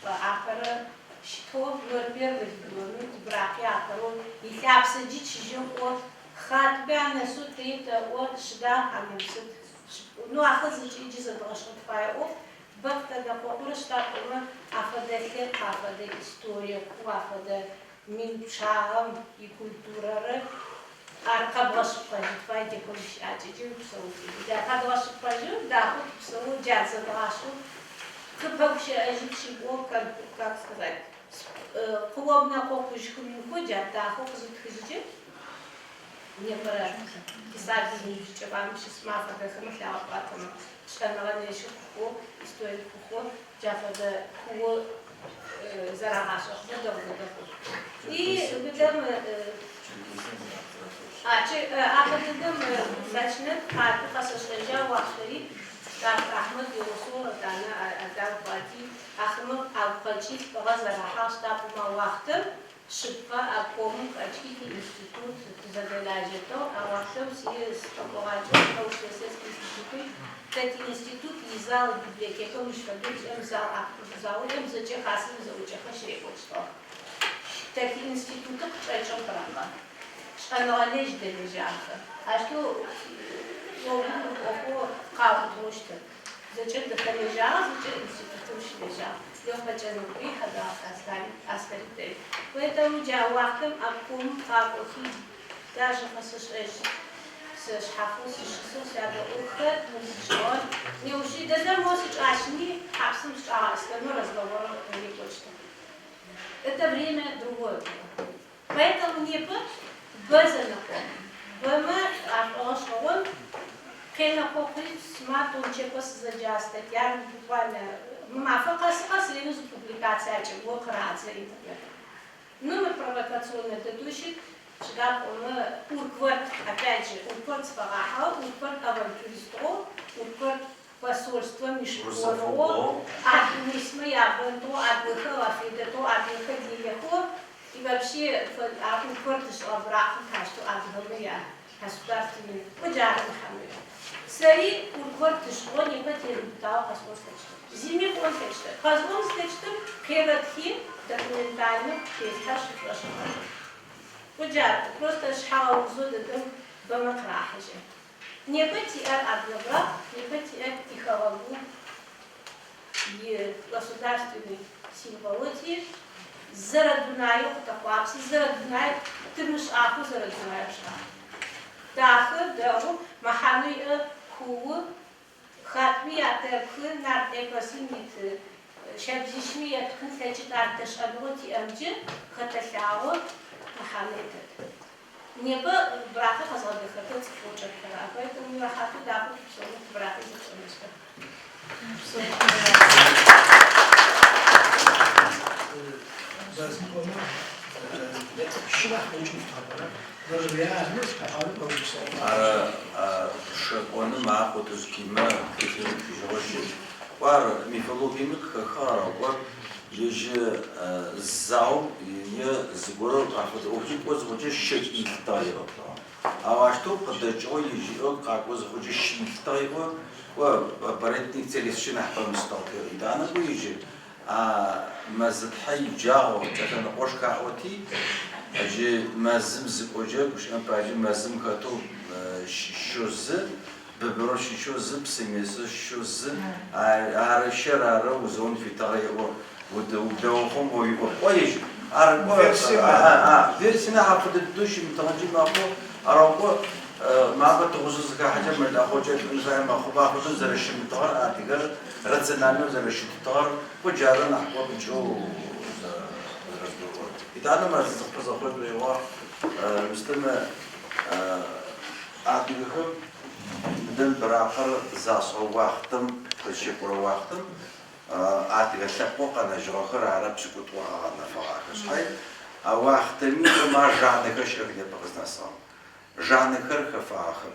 Speaker 7: аппара, что первый дом, браки аппару, если обсудить чужой от хатбя несут это от шда, а не несут. Ну а хозяйки иди за должен твоя от. Бахта да покурышта ума афадахе афада история афада минчам и культурары арка башып пажитвай деколиш ачичи псоути да как башып пажу да вот псоу джаза башу капавши ажичи го как сказать клубна кокушку минку джата хокзут хижи не пора писать ничего вам сейчас мафа как махляла потом штанаване еще кухо история кухо джафада кухо зарагашо додо и видим потом начнет хату хасошляжа вахтери так Ахмад Юсур Дана Азар Пати Ахмы алқачи ғазараха штабыма уақытым шыпқа апомын қачки институт заделажето, а уақытым сиез тоқоғачу научный институт. Кстати, институт изал библиотека мышфабит зал зачем хасым заучаха шребочто. Кстати, институты қчайчам права. Шаналеш дележаха. А что око қавытмышты. Зачем дележаха, зачем институт шребежаха. Лёха Джануби хадал аскаритей. Поэтому я уахтам апкум хакохи даже хасушеш сшхафу сшису сяда ухат мусшон. Не уши да мосич ашни хапсам шаска, но разговор не почта. Это время другое было. Поэтому не по базанаком. Бама ашон кенакохи сматун чекос заджастет. Я буквально Мафакас публикация чего кратца интернет. Номер провокационный тетушек, шгап он урквард, опять же, урквард спараха, урквард авантюристо, урквард посольство мишкоро, адмисма ябанто, адмиха лафидето, адмиха дилехо, и вообще урквард шабраха, кашто адмия, государственный, поджарный хамир. Сари урквард шло не потерпел посольство. Зимний контекст. Казон стечтем кератхи документально песня шифрашка. Уджар просто шхау зудем бамакрахже. Не пойти адлага, не пойти тиховагу и государственной символики. Зарадунаю катапапси, зарадунаю тымышаху, зарадунаю шах. Дахы, дау, маханы ху. Хатми атепхы нартепасимит шабзишми атхын сечит артеш адвоти амджи хатахяо махаметет. Небо браха казалды хатет спочат кара, поэтому рахату даху псону браха зачемешка.
Speaker 6: Шаконы махотус кима кишожи. Вар мифологимик хахара вар еже зау не сгорел ахот очень позже шеки тайо. А во что подачо еже как воз хоче шеки тайо, ва паретник целешина помсталка. Да на буеже а мазхай джао такана ошка оти اجي مازم زوجه وش ام باجي مازم كاتو شوز ببروش شوز بسميز شوز عارشر عرو زون في طريق ودوهم ويش عربو درسنا حفظ الدوش مترجم ماكو عربو ما بتغزز كحاجه من الاخوات الفهم اخو باخذ زرش مطار اتقر رزنا زرش مطار وجارنا اخو بجو إذا ما زخرف ليوا مستمع أعتقد بدل براخر زاسو وقتم كشيء برا وقتم أعتقد تبقى أنا جراخر عرب شكوت وعنا فراخش هاي وقتمي ما جاني كشيء كده بقصنا سام جاني كر خفاخر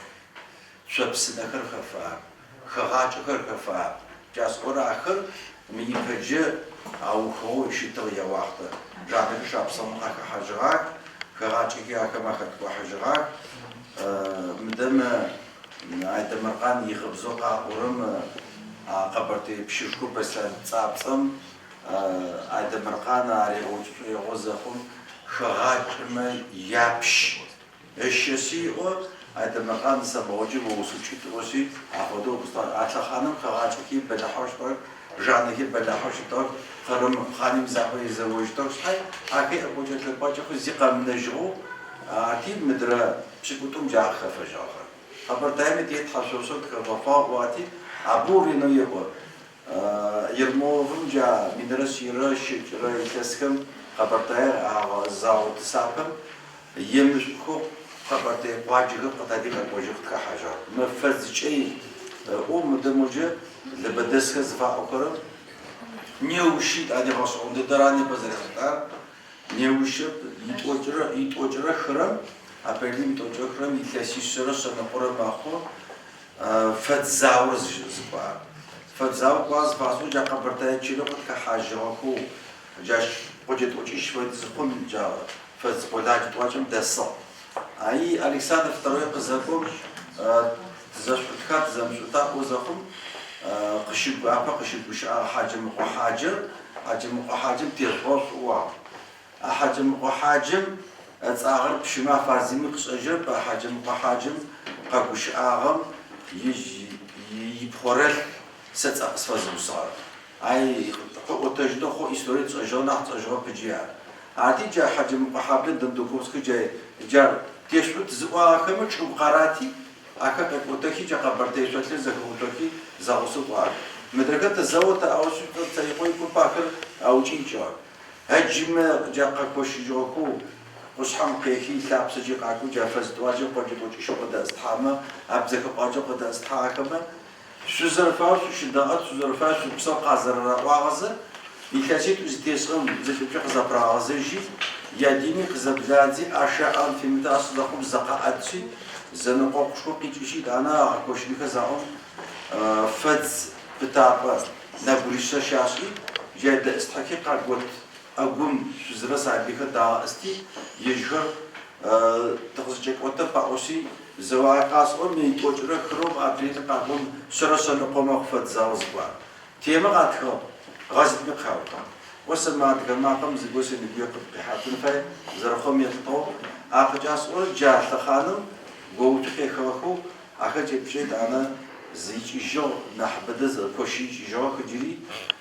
Speaker 6: شبسنا كر خفاخر خراج كر خفاخر جاس ورا آخر مني كجى أو هو شيء يا وقته جانك شابسون أك حجراك خراجك يا كما خد وحجراك مدام عيد مرقان يخبزو قارم قبرتي بشيشكو بس تصابسم عيد مرقان على يغوزخم خراج ما يابش الشيء عيد مرقان سبوجي ووسوتشي توسي أخذو بستان عتلا خانم خراجك بلحوش برك جانك بلحوش تاك خرم خانم زاوية زوج ترشحي أكيد أبوجت الباجة خزيقة من الجو أكيد مدرة بشكوتهم جاء خف جاخر خبر دائما يتحشوا صوت كوفاء واتي عبوري نيبو يرموهم جاء مدرس يرش يتسكم خبر دائما زاو تسابم يمشكو خبر دائما واجه قطعي كوجه كحجر مفز شيء مدموجة لبدسك زفاء أكرم نيوشيت أدي راسون ددراني بزرعتار نيوشيت يتوجر خرم أبليم يتوجر خرم يتلاشي سرس نقرأ ماخو فتزاور زبار فزاو باز فاسو جا قبرتاي تشيلو قد كحاجوكو جاش وجد وجيش وتزقون جا فز قداج تواجم دسا اي الكسندر الطريق زكم زشكات زمشتا وزخم قشيب ابا قشيب وش حاجم وحاجم تيرفوس وا حاجم وحاجم تصاغر بشما فازيمي قشجر حاجم وحاجم قبوش اغم يجي يبخورل ست أقصى زوجار، أي وتجده خو إستوريت أجرنا أجرا بجيا، عادي جا حجم قحابل دندوكوسك جا تيشوت زوا كم شو قراتي، أكاك وتكي جا قبرتي شو تلزق وتكي زاوسو قار، مدركة الزوات أو شو تسيقوي كل باكر أو جينجار، هجم جا قاكوش جوكو وشحن قيكي ثابس جي قاكو جا فزت واجب قاجي شو قد استحامة، أبزك قاجي قد استحاكمة. شو زرفاش شو دقات شو زرفاش شو بساق عزر واغزر يكاسيت وزتيسهم زي بجح زبراغزيجي يديني قزبلادي أشياء في متأصل لكم زقاعتي زنقوق شو قيتشيد أنا كوشني كزاهم فدز بتاع نبريشة شاشي جاد استحكي قاعد أقوم شو زرس عبيك دا استي يجهر تخصجك وتبعوسي زواج قاس أمي توجره خروم أبريد قابم شرشة نقوم خفت زاوزبار تيما قاتخو غازت مخاوطا وسمعت كما قم زبوس اللي بيقف بحاتن فاي زرخم يطو أخجاس أول جاء تخانم قوت خيخوخو أخج بشيت أنا زيج جو نحبدز كوشي جو خجري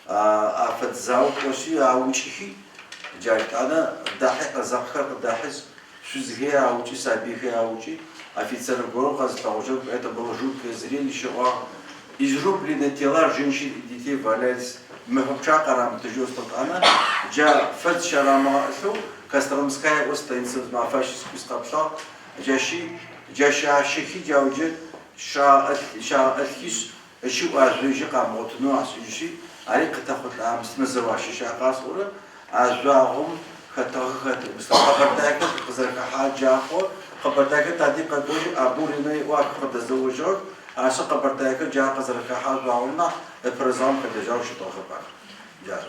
Speaker 6: أفت زاو كوشي أوشي جاءت أنا داحق زخر داحس شو زهيا أوشي سابيخي أوشي офицер города столжил, это было жуткое зрелище, изрубли на тела женщин и детей валялись. Мы обчакарам тяжело она, джа фет шарама су, Костромская останется на фашистскую стопша, джаши джауджи, ша отхиш, шу ажужи камотну асужи, арик тахот амс называши шакас ура, ажуагум хатахат, мустафа кзарка хаджахо. قبرتاك تادي قدوش أبوريني واقف تزوجك عشان قبرتاك جا قزر كحال بعولنا البرزام كدجاو شطوخ بار جار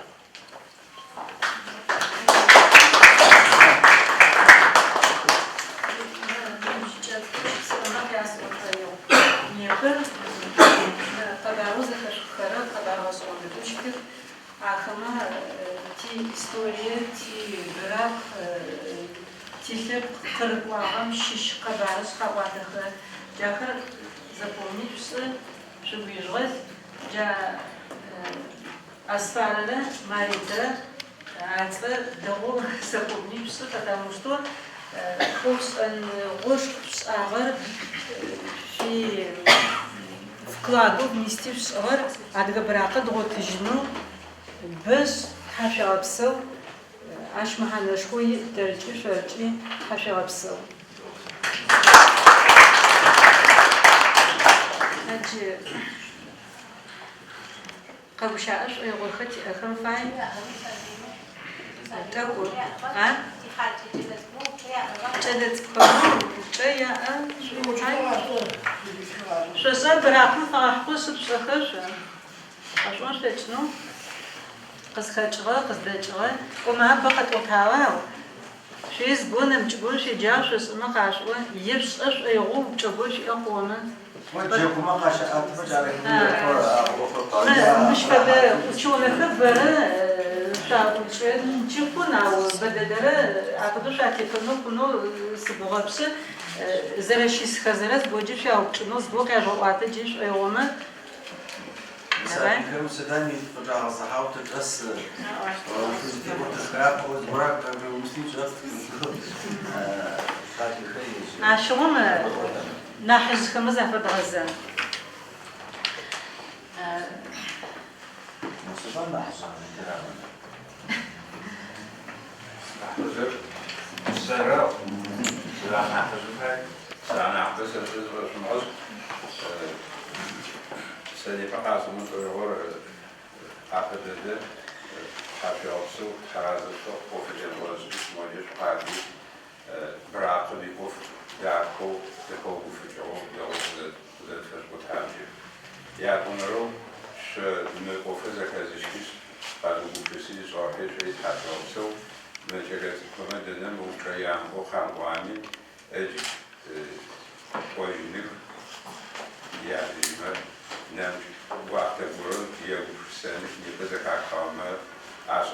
Speaker 1: تيسب قرقواغم شش قبارس قواتخ جاخر запомни что бежать جا асфальда марита ацва дого запомни что потому что хус гош агар في вкладу вместе с агар адгабрака дготижну без хашабсел أش محل شوي درجة شرجي حشرة بسوا. أجي قبل شاش يقول ختي أخم فاين. تقول ها؟ جدت كم شيء شو صار براكم فاحقوس بسخش. أشوان شتنو؟ قص خشغة قص دشغة وما بقت وكاوه شيء زبون مجبور شيء جاش اسمه قاشوه يبش أش يغوب جبوش يقومه
Speaker 6: وجهكم ما قاش أتفرج على
Speaker 1: مش كذا شو نخبره شاطر شيء نشوفنا وبددره أقدرش أكيدنا كنا سبوغ بس زرشيس خزرت بوجش أو كنا سبوغ يجوات جيش يقومه
Speaker 6: كانوا سداني فجأة صحاوت الجس وفي متخراب وزبراك بمسلم جس
Speaker 1: عشان نحز خمسة في غزة
Speaker 6: مصطفى
Speaker 8: نحتضر السراء لا نحتضر لا نحتضر في العزب سيدي فقط سموت الغور عقد ده حافي أبسو حراز الشوق وفي الجنوز موجود قادي براقة بيقوف يعقو يقوف في جو يوم ذا الفرق وتحامجي يعقون رو ش مجلس كمدنا موشيان وخانواني أجي وينك يعني ما نام وقت برون يوم سنة يبدأ كعامة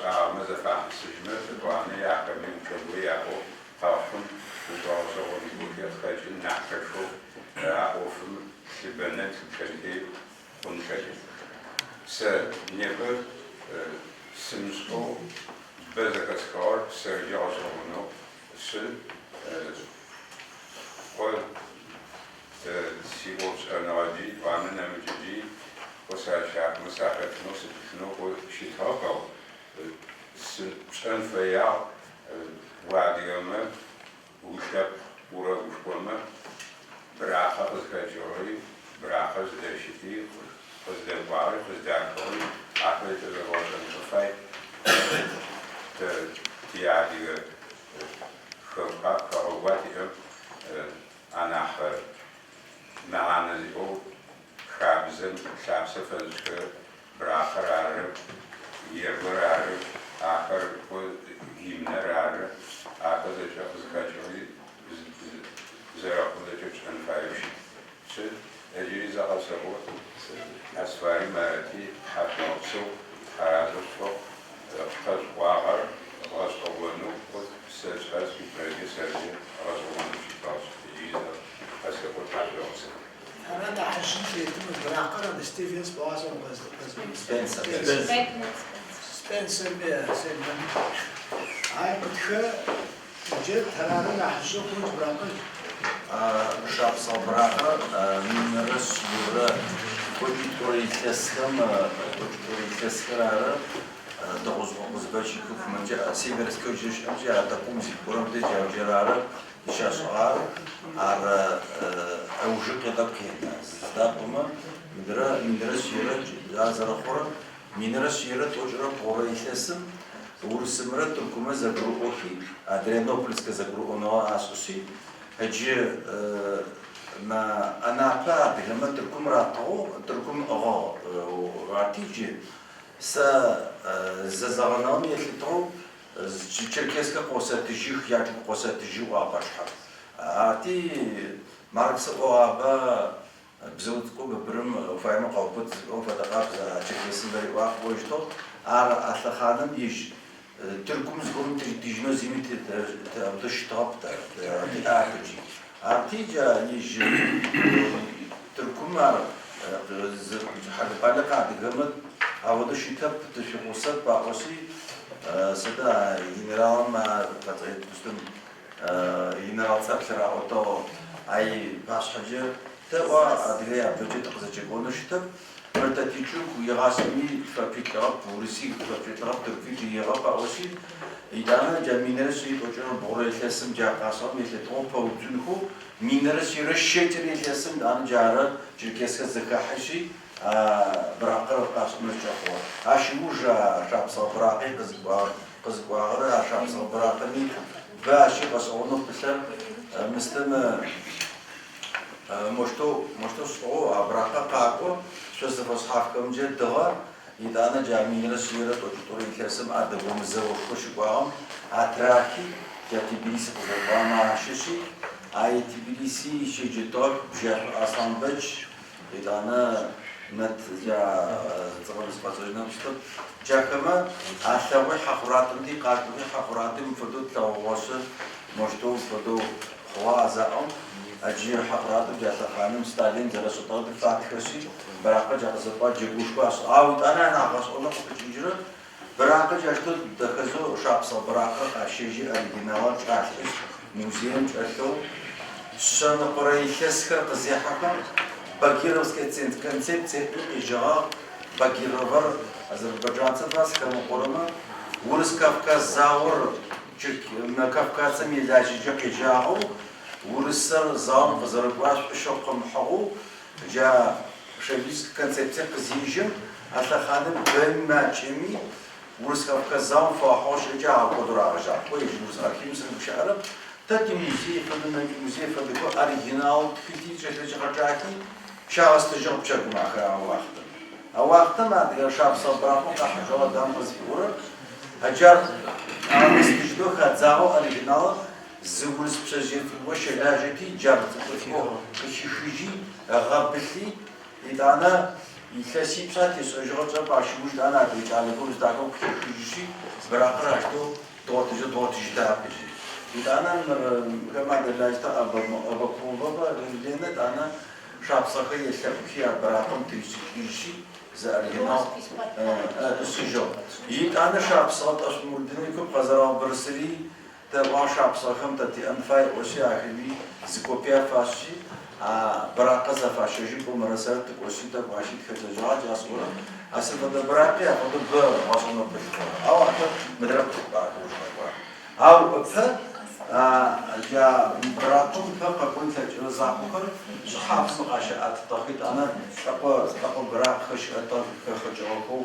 Speaker 8: عامة زفاف سجمة تواني يعقمي وشلوي يعقو خافم وتواصل ونقول يتخيل نعكشو عقوفم البنات كذي ونكذي سنبر سمسكو بذكر سكار سرجع زمانو قل سيبوس أناجي وأنا نمجي وساشاك مسافة نص بخنو وشيتاقو سن فيا واديما وشاب ورا وشبما براخة زكاجوري براخة زدشتي وزدباري وزداركوي عقلت الغوشن كفاي تيادي خلقا كرواتي أنا معنا زيو خابزن خابزة فلسك براخر عرب يرور عرب آخر يمنى عرب آخر زيشا زكاجوري زرق زيشا نفايوشي شد أجري زغل سبوت أسفاري مارتي حتى نقصو حرازو فوق قز واغر غاز قوانو وسيس غاز كبريكي سرجي غاز قوانو شيطاس جيزة غاز كبر حاجة وصل
Speaker 9: أنا تحشيت يتم براقرة بستيفنس بواسم
Speaker 6: سبنسر
Speaker 9: سبنسر بيا سيدنا هاي بتخا جد ترى نحشو كنت براقرة
Speaker 6: شاب صبراقة من رس يورا كوجي توري تسكم دغوز باشي كوف من جاء سيبرس كوجيش أمجي تقوم زيكورم دي جاو جرارة إشا صغار على أوجك يدكين دابما مدرس يرد عزر خورا مدرس يرد أجرا قورا يسلم ورسمرت تركما زغرو أوكي أدرينوبوليس كزغرو أنوا أسوسي هجي ما أنا بعد لما تركم راتو تركم راتيجي زغنامي يلتو تشركيسكا قوساتجي خياج قوساتجي وابشحر عتي ماركس وابا بزودكو ببرم وفايم قوبت وفتقات تشركيسن بري واقوجتو على خادم يج تركم زغم تجنو زيمت تشطاب تاعتي عتيجا يج تركم حق بالك عاد قمت أود شتاب تشوفوسات باقوسي سدا جنرال ما قطعت بستم جنرال سافر أوتو أي باش حاجة توا أدري بجد قصة جونو شتاب مرتديشوك ويغاسمي فابريكا بورسي فابريكا تركي يغا باقوسي إذا جامينرس يتوجه بوريل تسم جاكاسا مثل توم باودونكو مينرس يرشيتري تسم أنا جارا جركيسك زكاحشي براقر قاسم الجاقوة عشوجا شاب صبراقي قزقوار شاب صبراقي باشي قصونه بسر مستم مشتو صو براقة قاقو شو زفاس حافكم جدها إذا أنا جامين رسيرة وجطوري كاسم عدبهم زوج خشقام عتراكي جاتي بيس قزقوام عششي أي تبليسي شجتار بشيخ أصلا بج إذا أنا مت جا طبعا سبازوجنا مشتت جا كمان عشوي حفراتم دي قاتم حفراتم فدو تلوش مشتو فدو خوازعم أجي حفراتم جا خانم ستالين جل سلطان الفاتحة براقة جا زبا جيبوش باس أو أنا ناقص أنا كتجرا براقة جا شتو دخزو شاب صبراقة عشيجي أريجينال عشيج موزيم جاتو سنة قرية كسكر قزيحة Багировская концепция ижа Багировар азербайджанцы нас кому корона Урыс Кавказ заур на Кавказами лажи жак ижау Урысар зам азербайджан шоком хау жа шевлийская концепция кызижим атаханым бенмачеми Урыс Кавказ зам фахош ижа кодура жа кой урыс архивс мшараб тати музей фабрико оригинал фитич жахаджаки شاست جاب چک ماخه آوخت ما دیگر شاب صبرام که حجاب دام بزیور Hacer anestijdo khadzao original zıvız pseziyeti ve şelajeti cartı. Kışışı gabeti idana İlkesi psati sözcüğü başımız da nerede çalıyoruz da o kışışı bırakır açtı doğruca tarafı. İdana hemen de lajta abakova rengine dana şapsakı yeşil ki bırakım tüysüzü zarina sujo. İdana şapsak asmurdini ko pazara berseri te va şapsakım te anfay o şey ahimi zikopya faşı براقة زفاشجي بمرسلت وسيلة واشيد كتجاج أصورا أصلا ده براقة أخذ بر وصلنا بشكل أو أكثر مدرك بعد وشكل أو أكثر جا براقم فقط كنت زعمكر صحاب مقاشات تأخذ أنا أقول براق خش خجوكو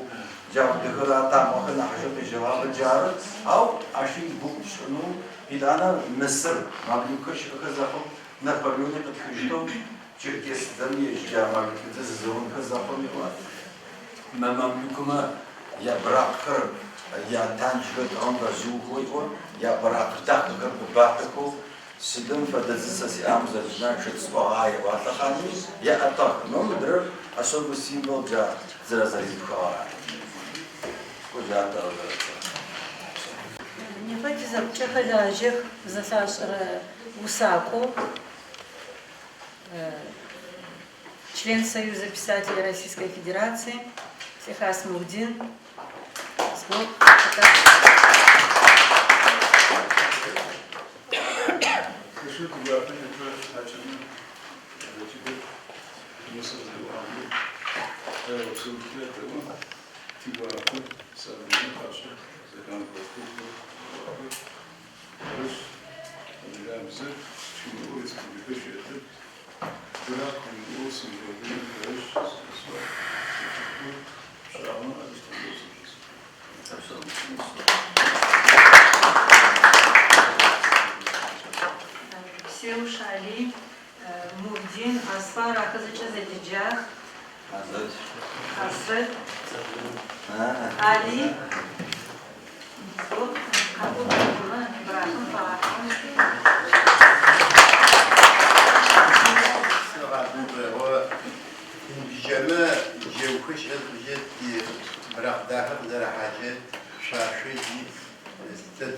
Speaker 6: جاب دخل تام أخذ حاجة بجواب الجار أو عشي بوش إنه إذا أنا مصر ما بيمكنش أخذ Napoleon'u kuştu, Türkiye'den yaşayan zaman kazanıyor. Memlüküme ya bırakır ya tanışık anda zuhuyor ya bırakır takır bakıko sidin fedezisi amzajlar şutspağaya vatakani ya atak nomdur asıl bu simbolca zrazari kara. Kocata
Speaker 1: Не ходи за чехаляжих, за Саш Гусаку, член Союза писателей Российской Федерации, Техас Мурдин. Сеуш Али, Мурдин, Асфар, Ахазыча Задиджах, Асет, Али, Брахам, Фалахам.
Speaker 10: جمع جوكش الوجد برقدها بدر حاجة شاشة دي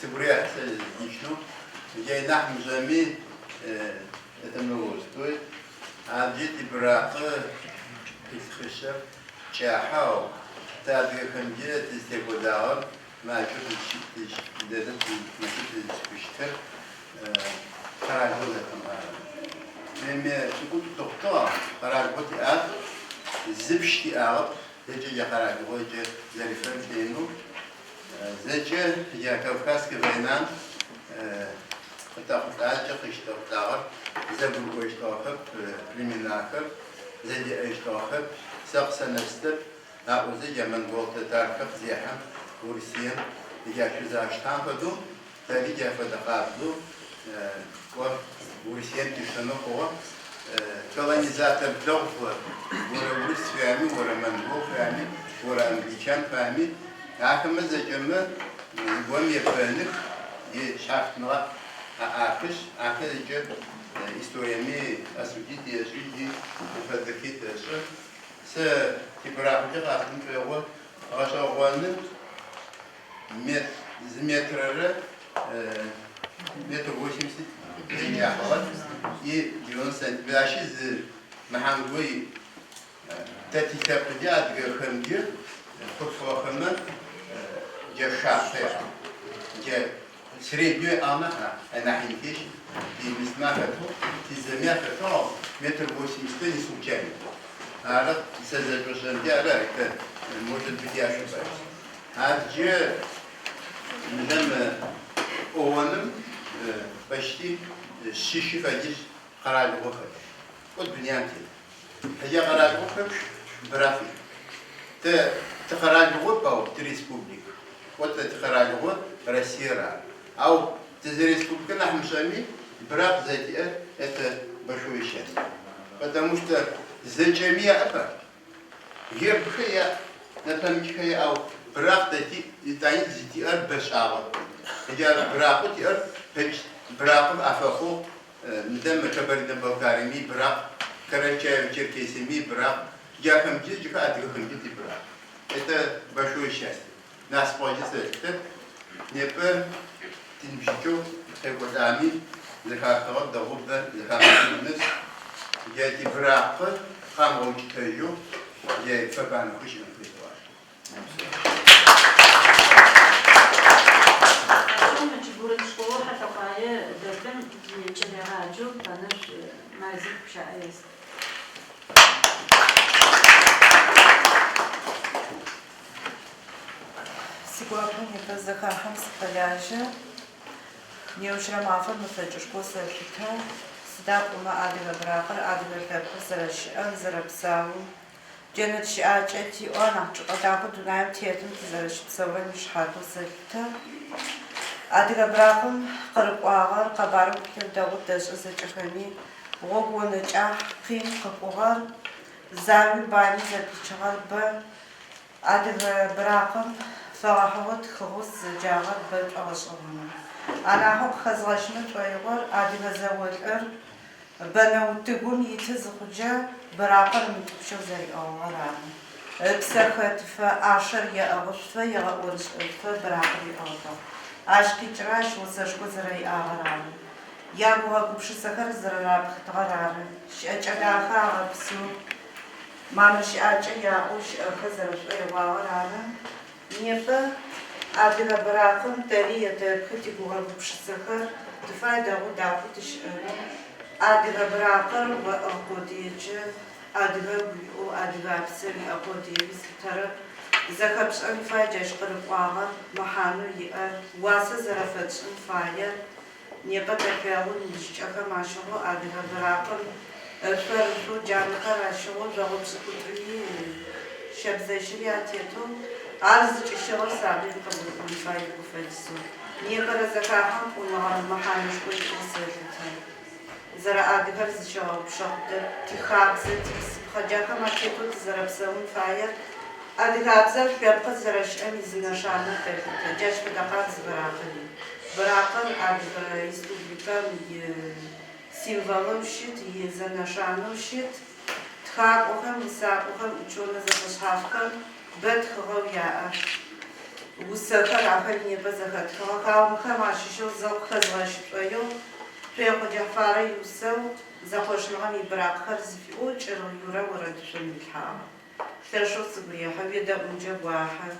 Speaker 10: سبرية يشنو جاي نحن جميع تمنوستوي عادي براقة تخشب شاحو تابع خنجة تستقودار ما شوف دادن ما شوف تشتر خراجوله تمام مما شكوت دكتور خراجوتي زبشتي أعرف زي خراجوه زي زريفان تينو زي كوكاس كفينان تاخذ عاجة قشطة تاخذ زبون قشطة بريميناكر زي قشطة سقس نستب أوزي من قلت تاركب زيحم ورسيم يجا شو زاشتان بدو تالي جا فدقابلو ورسيم تشنو هو كولونيزاتور بلوغ ورا ورس فهمي ورا منبوغ فهمي ورا أمريكان فهمي لكن مزجمة يقوم يفهمك يشافت نغا أعرفش أعرف يجب إستوريامي أسودي تيجي وفدكي تيجي س تبراقي قاسم فيهو غشاوان متر متر وشمسي يا حوال يجون سنت باشيز محمدوي تاتي تابديات غير خطوة خمن جا شاطئ جا سريدو أنا حينكش في مسمارته في زمياته متر وشمسي يسوجاني عرفت سازجوشن ديالك الموجود بدياش باش هاد جا لما اونم باشتي شيشي فاجيش قرار وخش والدنيا انت هي قرار وخش برافي تقرار وخش تريسبوبليك وتقرار وخش رسيرا او تزريسبوبليك نحن مسمي براف ذاتي это большое счастье потому что زجمية أبا غير بخيا نتمشي أو bırak da ki İtayı zitiyor beşağı. Eğer bırakır bırakım afakı neden mekaberide bakarimi bırak Karaçay Çerkesimi bırak yakımcı çünkü adı yakımcı bırak. Это большое счастье. Нас пользуется непе тинбişço evladami zekatlar da burada zekatlarımız yedi bırakı ham oluşturuyor ye fakan kuşun var.
Speaker 7: مجبورة شكوه حتى قاية دردن يجري راجو بانش مازيك بشعيس
Speaker 1: Сегодня не позахахам спаляжа, не ушра мафа мфачушко сахита, сдакума адыга брахар адыга лапа зарашан зарабсау, дженет шиачати онахчу адаху дунаем тетым зарашпсаван шхату сахита, адыга брахам qarıqağar qabarım kildağıt daşı çakani, gogonu çah qim qaqğar, zavi bani zapiçğar ba adыга braham فراحوت خروس جاغر بلد أغشرنا أنا هم خزغشنا تويغور عادي غزاول بناو تقوم يتزغجا براقر متبشو زي أغرام بسخت فعشر يا أغشفة يا غورش براقر أغرام عشقي جراش وسشكو زري أغرام يا بوها بوش سخر زراب خطغرار شأجاها غبسو مامش أجا يا أوش خزرش أغرام Небо, адыга брахым, тарията хытигуга бупшысыхыр, тыфайда удапу тышыры, адыга брахыр ва агодиечы, адыга буйу, адыга апсыри агодиевис тарып, захапшын файджаш қырыпуағыр, махану иыр, уасы зарафатшын файыр, небо тахиағу нишчаха машығу, адыга брахым, фарышу жанықар ашығу, жағыпшықутуи, шабзашыри атету, Arz çişeği sabit kabul fayda kufetsu. Niye kadar zakaham kullanır mahalleş kuyusuydu. Zara adıgar zişağı şahdır. Tihapsı tihsıphaca kamaketut zarapsavun fayır. Adıgabzar fiyapka zaraşan izinaşanı tefite. Caşkı daqat zbırakılı. Bırakın adıgar Respublika simvolum şit, izinaşanım şit. Tihap oxam, misap oxam, uçonu zapaşhavkam. بد خواهیا و سخر آخر نیبه زخت خواهم خماشیشو زخ خزواشت ویو توی خود جفاره یوسو زخوش نغمی براق خرزفی او چرا یورا وردشن میلحام ترشو سبریه حوی دا اونجا واحد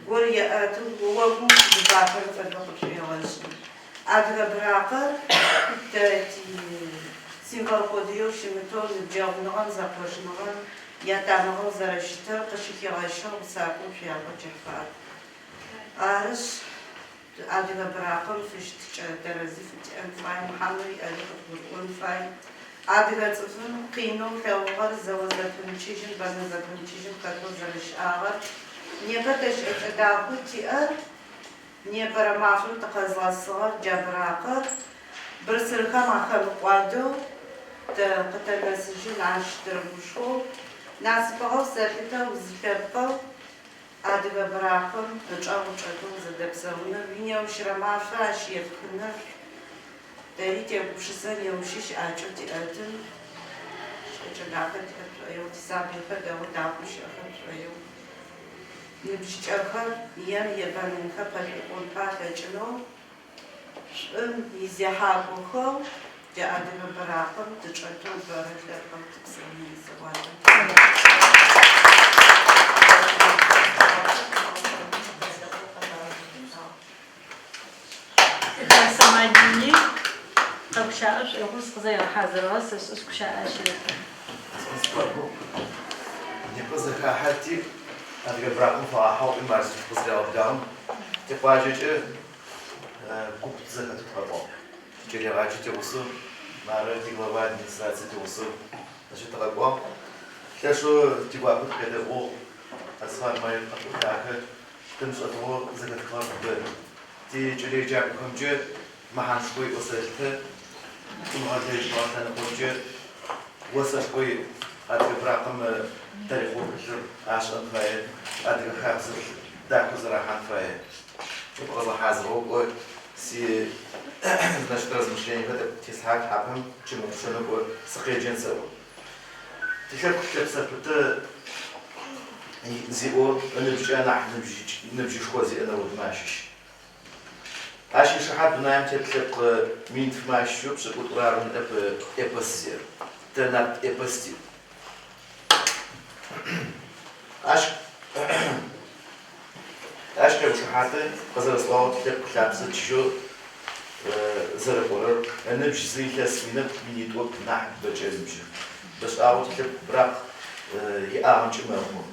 Speaker 1: گوری آتو گوگم بباقر فدوخت شیواشن آدغ براقر تاتی سیمبال خودیو شمیتون جاو نغم زخوش نغم یا تنها زرشتر قشکی عایشه و ساکن خیابا جفار آرش آدیگا براقم فشت درزی فتی انفای محمدی آدیگا برقون فای آدیگا تفن قینون خیابار زوازت کنچیشن بانزت کنچیشن کتو زرش آغر نیبتش اتداخو تیار نیبرا مافن تقازلا صغر جبراقر برسرخا مخل قوادو قتل مسجن عشتر بشو ناسبقو سرحتا وزفابقو آدغا براقم اجاو چاكو زدبزاونا وينيو شرما فاش يفخنر داريتي بوشسان يوشيش آجو تي آدن شجاقا تي أخرأيو تسابي خداو داقوش أخرأيو نبشج أخر يام يبانن خبر يقول باقا جنو شئن يزيحاقو خو جا آدغا براقم تجعتو بارد لأقم تبزاونا يزوانا
Speaker 7: سمعيني طب شاش يغوص قضية حاضر غصص اسكو شاش
Speaker 11: Не позахахати, адга браком фахау и марс позрел дам. Те пажече куп захат тхабо. Черевачи те усу, мара ти глава администрации те усу. Значит тхабо. Тешу ти глава кеде о асфар май атака. Тем что того захат тхабо. Ти чережа комже маханской усэльте. Тумхадеш ватана комже وسأقول أدرك رقم تاريخ وكسر عشان خير أدرك خمسة داكو زراحان فاي يبقى حازرو سي значит размышления в это тесак хапам чему шуну бо сқеженса тишак шепсапта зио небжана небжи шкози она вот машиш аши шахат наем теплек минт машу псукутрарун эпосир тенат эпости аш как шахаты позаросло теплек хлябсы чё زرقورر أنا مش زي كاسمينة من يتوب نحن بجازمشة بس أعود كتب براق يأعن جمعهم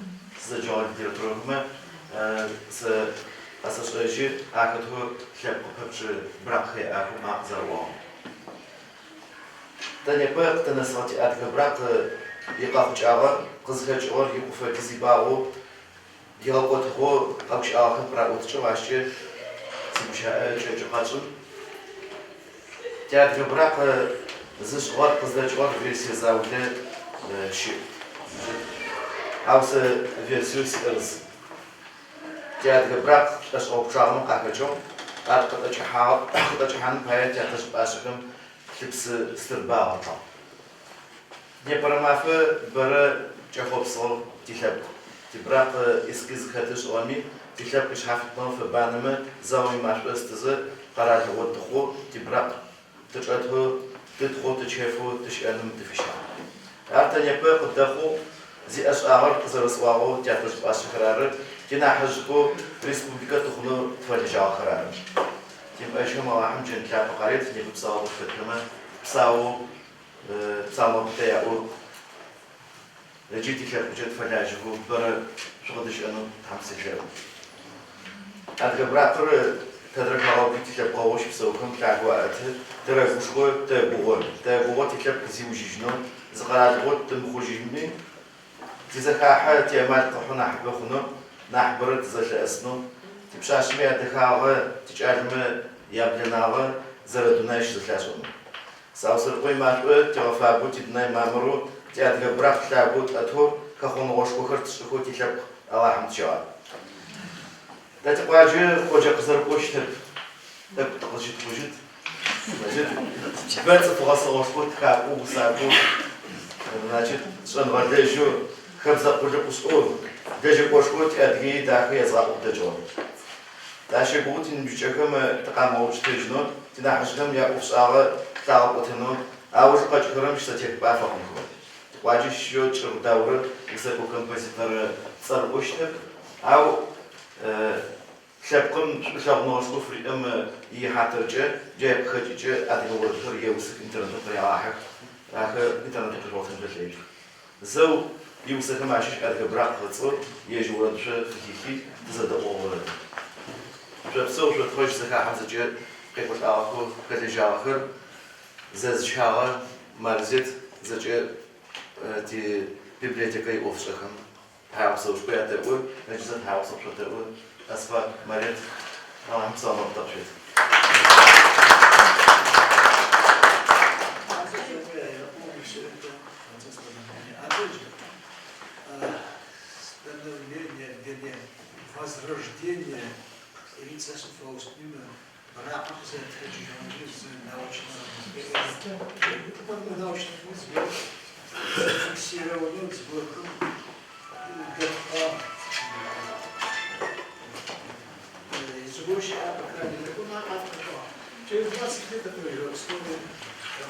Speaker 11: زجاج ديرتورهم أساس أجي أكده كتب ببج براق يأعن مع زروان تاني بق تنساتي أدك براق يقاف جاوا قزخج أور يقف كزيباو يقاف هو قبش آخر براق وتشواشي سمشاء جاجقاتون театр брака зашвар поздачвар версия зауде ши ауса версию сиз театр брак аш обчарно какачо аркада чахал аркада чахан пая театр башкам клипс стырбаата не парамафы бара чахопсол тихаб тибрак эскиз хатыш ами тихаб шафтно фе банаме зауи машбастызы каражы водхо тибрак تجده تدخل تشوفه تشأنم تفشل. أرتني بق تدخل زي أشعار كزر سواعو تجاتش باش خرار كنا حجكو ريسبوبليكا تخلو تفرجع خرار. تيم أشهم واحد جن كاب قريت نيجي بساو فترة بساو بتاعو رجيتي كاب جت فرجعه برا شو قدش أنا تحمس الجو. أتقبل تدرك على بيتي كاب قوش بسوكم كعواتي ترى وشكو تبغى تكلم زوجيجنا زغرات غوت تمخوجيجني تزكى حال تيامات قحنا حبخنا نحبرت زش اسنو تبشاش ميا دخاغه تجعلم يابلناغه زردوناش زلاشون ساوسر قوي ماتو توفا بوتي دناي مامرو تيادغ براك تابوت اتو كخون غوشكو خرت شكو تيكلب الله حمد لا تقواجي خوجا قزر بوشتر تقلشي توجد значит философ как у саку значит что на дежу хабза уже пусто дежу кошкот адги дахи за дежу даши бутин бичекам тaqamouch тежно тинахшгам я усага таутно ауж qachхрам штатек бафахм واجي شو تشر داور يسبو كومبوزيتور صربوشتك او شابكم شابنوش كفري أما يحترج جاب خديج أدنى ورثر يوسف إنترنت طريقة آخر إنترنت تروح تنجلي زو يوسف ما عشش أدنى براق خطور يجوا ورث فيكي تزاد أول جاب سو شو تخش زكاة حمزة جاب كيف آخر خديج آخر زاد شهر مرزت زاد تي بيبليتيكا يوفشكم هاوسوش بيعتبر نجزت هاوسوش بيعتبر أسفل مريض أنا هم صار مبتشر.
Speaker 9: Возрождение лица Фаустина, брак за научных избор, фиксировано сборком больше покрали на автоко. Через 20 лет такой же условия.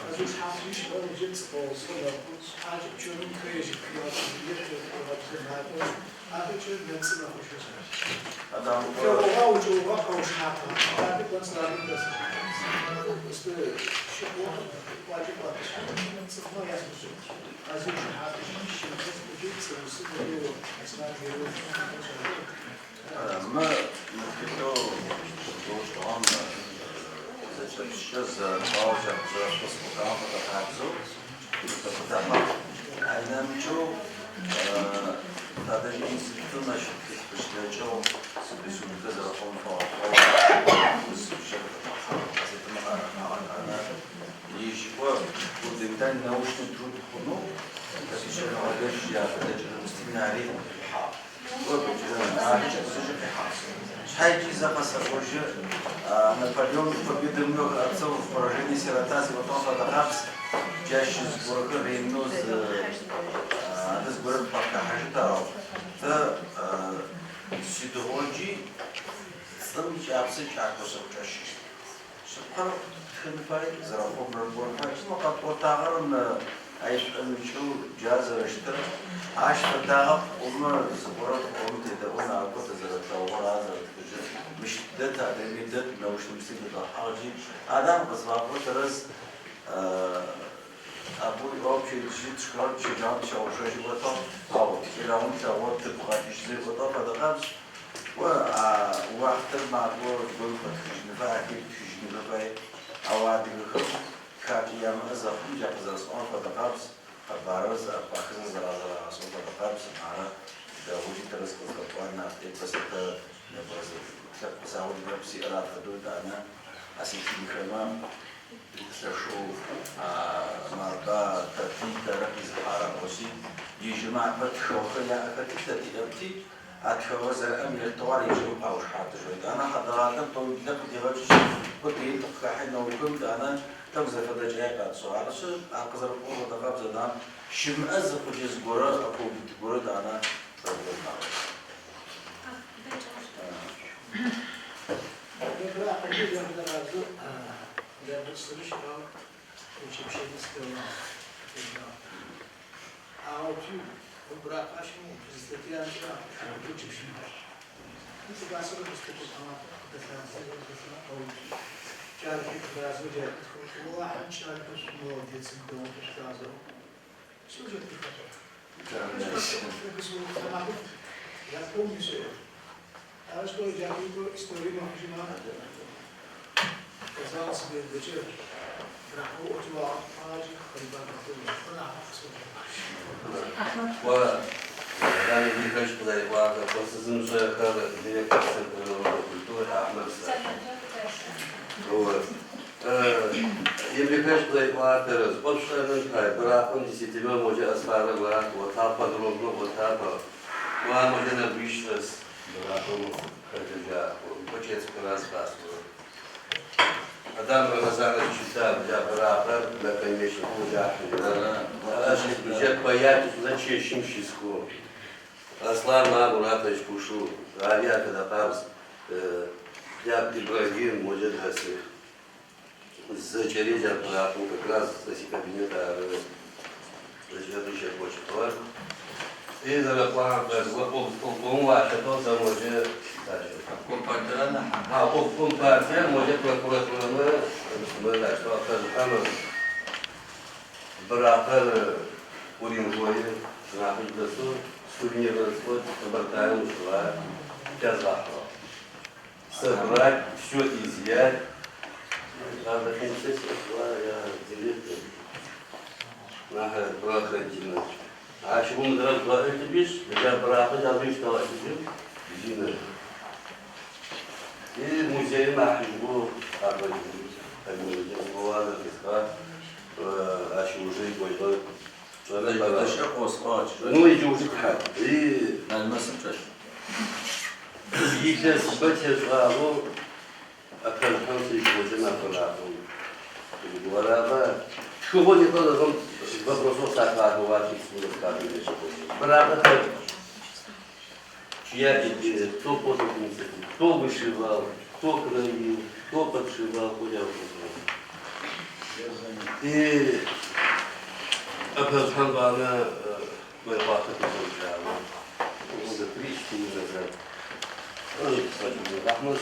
Speaker 9: Азуш хавиш он полз, а чурун крежик, а то чурун мексина хочешь. Адам. Я уже вакуум шата. А ты конструируешь это. Просто что платит платишь. Ну я слышу. Азуш хавиш он условия, основные
Speaker 6: ما نحكيو دوش عن زجاج باوجا زجاج بسمكان فتحابزو فتحاب أنا مجو هذا الإنسان نشوف بشتاجو سبيسون كذا رقم فاضي وسبشر زيت ما أنا يجوا ودمتان نوش نترود خنو كسيشر هذا الشيء هذا المستمع عليه الحال وبجد أنا عايش أسجل في حاس Шайки запаса уже Наполеон победы много отцов в поражении сиротази вот он фотографс чаще сборок рейну с сбором пока хажитаров. Это сидоджи сам чапсы чакусов чаще. Шапар хенфай зарахом работа. Но как потагран айш ничего джаз раштер. Аш фотограф умер сборок он это он акот зараховал مش دت على دت لو مش مسك الحاجي آدم قصبه درس ابوی آب چیزی چکار چیزان شاوشی بوده آب ایران شاور تبغى تشتري بوده فدقش وقت المعبور بقول فتش نفاعي تش نفاعي أوادي بخف كاتيام أزاف جاب زرسون فدقش خبارز أباخذ زرازر عصون فدقش معنا داوودي درس كذا نفتي بس ده نبغى سأقول نفسي أراد حدود أنا أسيتي بخمام تشوف مرضى ترتيب تركيز الحرام وسي يجمع بتشوف لا أكتب تأتي أتشوف زر أمير الطوارئ يجيب أوش حاطة شوية أنا حضراتنا طول لك ديوش بدي تقحنا وكنت أنا تمزح فدا جاي بعد سؤال شو أقدر أقول دقاب زدان شم أزق جز جورا أقول بتجورا أنا
Speaker 9: Dobra, a kiedy ja będę razu, ja bym sobie szukał, się przemyślał, a oczy, brak aż mu, przystępia się, a oczy przyjmę. I to bardzo dobrze spotkała, to jest na oczy. Czarki razu, gdzie była hanczna, to jest młodziec, do przeszkadzał. Co że ty chodzi? Ja pomnę się. Aż to dzięki po historii Mahjima kazał sobie wiecie braku odła aż chyba to
Speaker 12: يعني بيخش بدأ يواقع بس زمشة كذا دي كسر الكلتور أحمد هو يبيخش بدأ يواقع ترى بس أنا كاي براكم ديسيتيما موجة أسفار براك وثابة دروبنا وثابة وموجة نبيش بس براكم كرجع وبجت كلاس باس أدام رمضان الشتاء جاء براكم لكن يشوفوا جاء أشوف بجت بيات وزشي شمشي سكون Аслан Магуратович Кушу, Алия Кадапамс, я Ибрагим, может, за черезя проехал как раз с кабинета следующий почтовар. И за план, он ваш, это за может, компартия, может, прокуратура, мы так что там бракер Урингои, нахуй досу. Сувенирный слот, обратаем ушла, сейчас завтра. Собрать, все изъять. Правда, принцесса шла, я директор. Наха, проходила. А чего мы сразу говорили, видишь, я брата, я вижу, что Зина. И музей нахуй был, как бы, была записка, а что уже и бойтой. Ну иди уже как. И если сбытие жало, окажется еще на аппарату. Говоря, чего не надо, он вопросов закладывать, рассказывать. Правда, чья идея, кто после инициативы, кто вышивал, кто краил, кто подшивал, куда и أبغى أنا بواقع الزوجة وده 3 назад. أحمد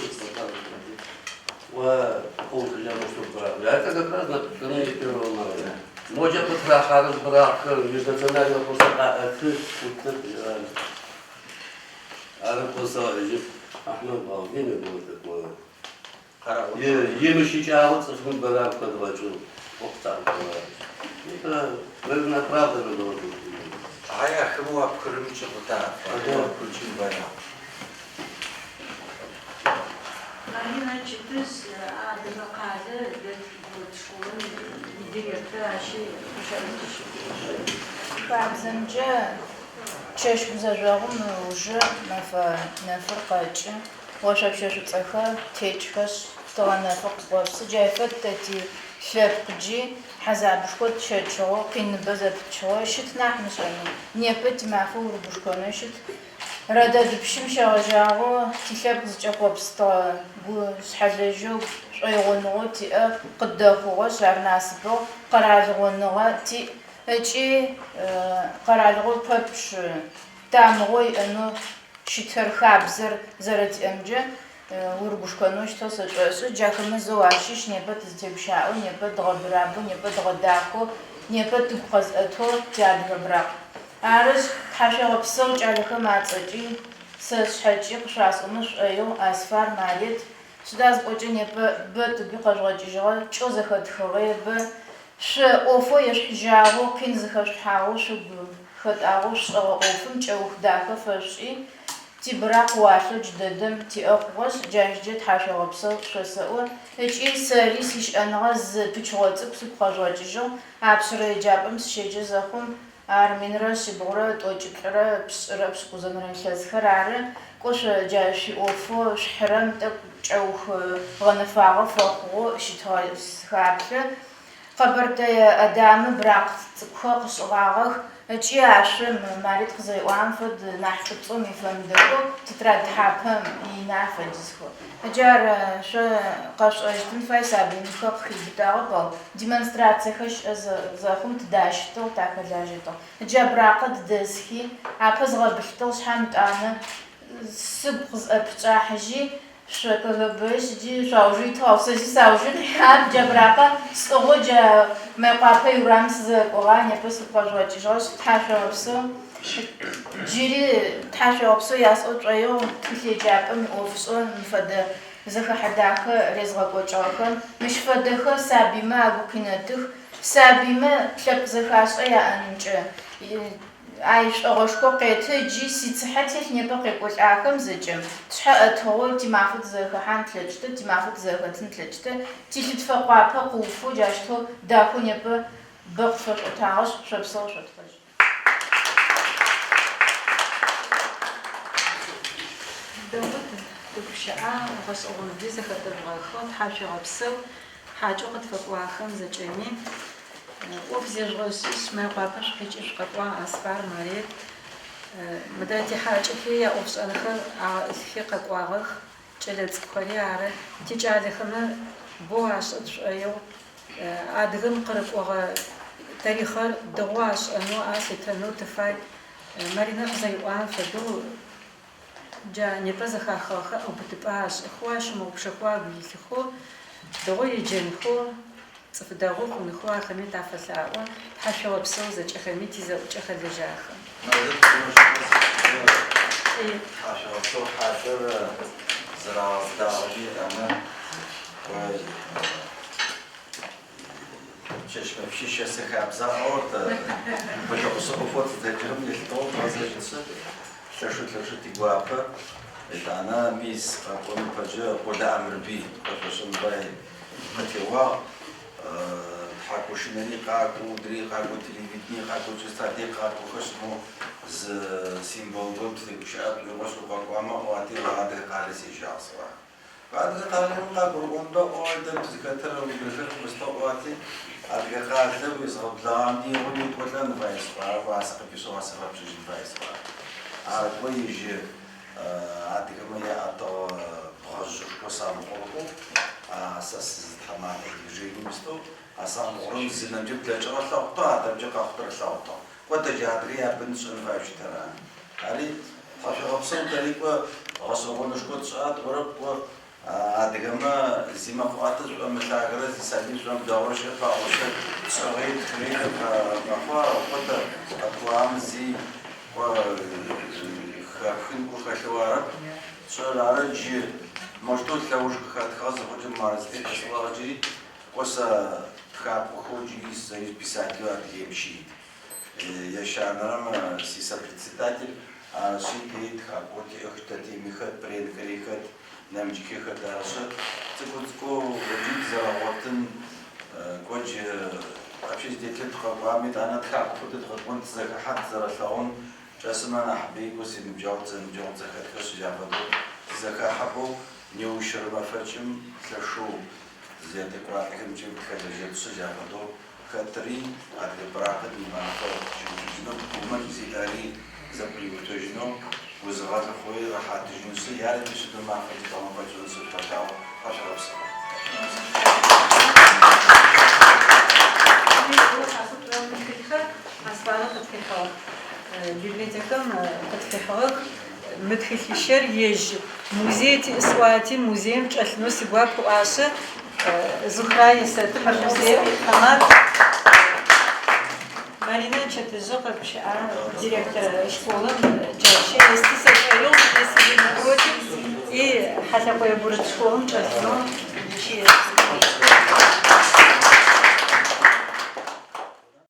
Speaker 12: وقلت له что я это как раз накануне первого мая. Может потрахал брак межнационального посада открыт أنا посадил Ахмед Балгин был такой. Емши чаут с барак подвожу. Это правда было.
Speaker 6: А я хему обкрымчу бута, обкрымчу бая.
Speaker 7: Алина читыс адвокаты вот школы директор аши участники.
Speaker 13: Бабзамджа чеш бзажагым уже нафыркачы Ошъопщэшъу цӏэхэр течхэш тыгъэнэфэ къыӏопсы джайфэт тэти лъэпкъыджи хьазабышхо тщэчыгъо къиныбэ зэпытчыгъо щыт нахь мышӏэни непэ тимафэ урыбышхонэу щыт рэдэ-дыпщым щэгъэжьагъо тилъэпкъ зыкӏэхъопстыгъэ гу шъхьэлэжьэу шӏоигъоныгъо тиӏэ къыдэхъугъэшъ ар насыпэу къэралыгъоныгъэ тиӏ ыкӏи къэралыгъо пэпчъ тамыгъо иӏэнэу щытэр хабзэр зэрэтиӏэмкӏэ урыбышхонэу щтэу сэшӏошӏы джахэмэ зэу ащыщ непэ тызытегущаӏэу непэ дгъэбырабэу непэ дгъэдахэу непэ тыгу къэзӏэтэу тиадыгэ бракъ. Арышъ тхьэшъогъэпсэу кӏалэхэм ацӏэкӏи сэ шъхьэкӏи къышъуасӏэмэ шӏоигъу Асфар Марет сюда зыӏокӏэ непэ бэ тыгуи къэжъугъэкӏыжьыгъэ кӏэу зэхэтхыгъэ бэ шъо ӏофэу ешъужьагъэу къин зыхэшъухьагъэу шъугу хэтӏагъэу шӏэгъэ ӏофым кӏэух дахэ фэшӏи тибракъ уалъэу джыдэдэм тиӏэ хъугъэшъ джащджэ тхьэшъогъэпсэу шъосэӏо ыкӏи сэри сищыӏэныгъэ зы пычыгъо цӏыкӏу сыгу къэжъугъэкӏыжьыгъ апшърэ еджапӏэм сыщеджэ зэхъум арминрэ шъибгъурэ тӏокӏиплӏрэ пшӏырэ пшӏыкӏузэнрэ илъэсхэр ары кӏошъо джащи ӏофэу шъхьырэм тӏэкӏу кӏэух гъэнэфагъэ фэхъугъэу щытыгъэ сыхаплъэ Къэбэрдэй Адамы бракъ цӏыкӏухэр къышӏыгъагъэх ыкӏи ашъом Марет къызэӏуагъэм фэд нахь чӏыпӏэм ифэмыдэхэу тетрадь тхьапэм инахь фэдизхэу. Ыджы ар шъо къэшӏэщтын фай сабыйхэр къыхибытагъэп демонстрациехэр щыӏэ зэхъум тыдащтыгъ тахэлажьэтыгъ. Ыджы абракъэ тыдэсхи апэ згъэбылъытыгъ шъхьамытӏанэ сыгу къызӏэпкӏахьыжьи шъо КГБ щыджи шъуаужъитыгъ сэжьи саужъитыгъ джабракъэ сӏыгъо джа Мэйкъуапэ Юрам сызэкӏогъа непэ сыгу къэжъугъэкӏыжьыгъ тхьэшъогъэпсэу джыри тхьэшъогъэпсэу ясӏэу чӏоигъу тхылъ еджапӏэм иӏофышӏэн фэдэ зэхэхьэ дахэ резгъэкӏокӏыгъэхэм мыщ фэдэхэр сабыймэ агу къинэтых сабыймэ лъэпкъ зэхашӏэ яӏэнымкӏэ ай шӏогъэшхо къеты ыджи сицыхьэ телъ непэ къекӏолӏахэм зэкӏэм тшъхьэӏэтыгъо тимафэ тызэхэхьан тлъэкӏтэ тимафэ тызэхэтын тлъэкӏтэ тилъытфэкъуапэ къыуфэу джащтэу дахэу непэ бэ къытфэшӏотагъэшъ шъопсэу шъотхъэжь.
Speaker 1: Дэуд тыгущыӏа гъэшӏэгъоныби зэхэтыбгъэхэу тхьэшъогъэпсэу хьакӏэу къытфэкӏуахэм зэкӏэми ӏоф зежъугъэшъищ Мэйкъуапэ шъухьыкӏи шъукъэкӏуагъ Асфар Марет мыдэ тихьакӏэхи яӏофшӏэнхэр аӏылъхи къэкӏуагъэх кӏэлэцӏыкӏухэри ары тикӏалэхэмэ боу ашӏэт шӏоигъу адыгэм къырыкӏогъэ тарихъэр дэгъоу ашӏэнэу алъытэнэу тыфай Маринэ къызэриӏуагъэм фэдэу джа непэ зэхахыгъэхэр ӏэупытыпӏэ ашӏыхэу ащымыгъупшэхэу агу илъыхэу дэгъоу еджэнхэу цӏыф дэгъоу хъунэхэу ахэми тафэлъаӏо тхьэшъогъэпсэу зэкӏэхэми тизэӏукӏэ хэлэжьахэм.
Speaker 6: тхьэшъогъэпсэу хьакӏэр зырагъэздагъэжьи ӏэнэ чэщмэ-пщищэ сыхабзагъэу бэлэхъусэӏофэу тызэкӏырэм елъытыгъэу къэзэжьыцы лъэшъу тигуапэ итӏанэ мис къэкӏон пэджэ Къолэ Амырбий къэшъошъэн бай къытеуагъ тхьакӏушынэри къакӏоу удыри къакӏоу телевидение къакӏоу чӏыстати къакӏоухэр щымэу зы символхэм тыдэгущыӏэп уигъошӏу къэкӏуамэ ӏуати адыгэ къалэ сежьагъ сыгъуа. Адыгэ къалэм къагурыӏуэнбэ ӏуадэм зыхэтыр убырыхэр хъустэу ӏуати адыгэ къалэм изгъэблэгъамни уни укӏолӏэн фай сыгъуа уасэ къыпищэу уасэ фэпщэжьын фай сыгъуа. Арыкӏо ижьы адыгэмэ яӏэтыгъэ бгъэжъышхо самыгъорхэу сэ сызытхьэматэ движением стэу самыгъорым зынэмкӏэ блэкӏыгъэ лъэгъутэу адэмкӏэ къэхъутэрэ лъэгъутэу. Кӏотэджи адыгэ ябын тшӏэн фай щытара. Ари тхьэшъогъэпсэу тэрикӏо гъэшӏэгъонышхо тшӏа тӏорэп адыгэмэ зимэкъуатэ зшӏомылъагэрэ зисабий зшӏомыдэгъурэ щэпагъошъэ тшӏэгъи тхыри мэхъуа кӏотэ къэкӏуагъэм зи хэхын гухэлъэу арэп шъор ары джы мошту лъэуж хэтхэр зыхъуджым Марзэ къэсыгъэджыри кӏосэ тхакӏохэу джыри сэ писателю Адыгеим щыит. Ещанэрэм сисэ-председатель арышъи тыри тхакӏо тиӏэх тэтеми хэт пренхэри хэт нэмыкӏи хэт арышъы цӏыкӏу джы тызэрэгъотын кӏоджы общежитие тхакӏоами итӏанэ тхакӏохэу тытхакӏон тызэхэхьат тызэрэлъэгъун чӏэсымэ нахь бей кӏо синыбджэгъу зэныбджэгъу зэхэтхэр щыжафэдэу зэхахьэу неущэрымэфэкӏым лъэшэу зэдекӏуатэхэм джым хэлэжьэпсы зяфэдэу хэтри адыгэ брахъыр имафэ щыжьынэу гумэн зиӏэри зэприутэжьынэу узыгъэлъыхъуи рахьатыжьынэу ярэми щыдымафэ зитӏэмэфэкӏын сыфэлъагъу хьэшъэрэпсыгъ.
Speaker 1: Библиотекам къытфихьыгъэх мы тхылъищэр ежь музей тиӏысӏуати музеем кӏэлъынэу сигуап ӏуашъэ Зухра Исэтым музеем итхьэмэ Марина Чэтыжъэ къэпщыӏа директор школым джащэ эсти сэкӏоигъу, эсти напротив и Хьалъэкъуэ Бурыт школым кӏэлъынэу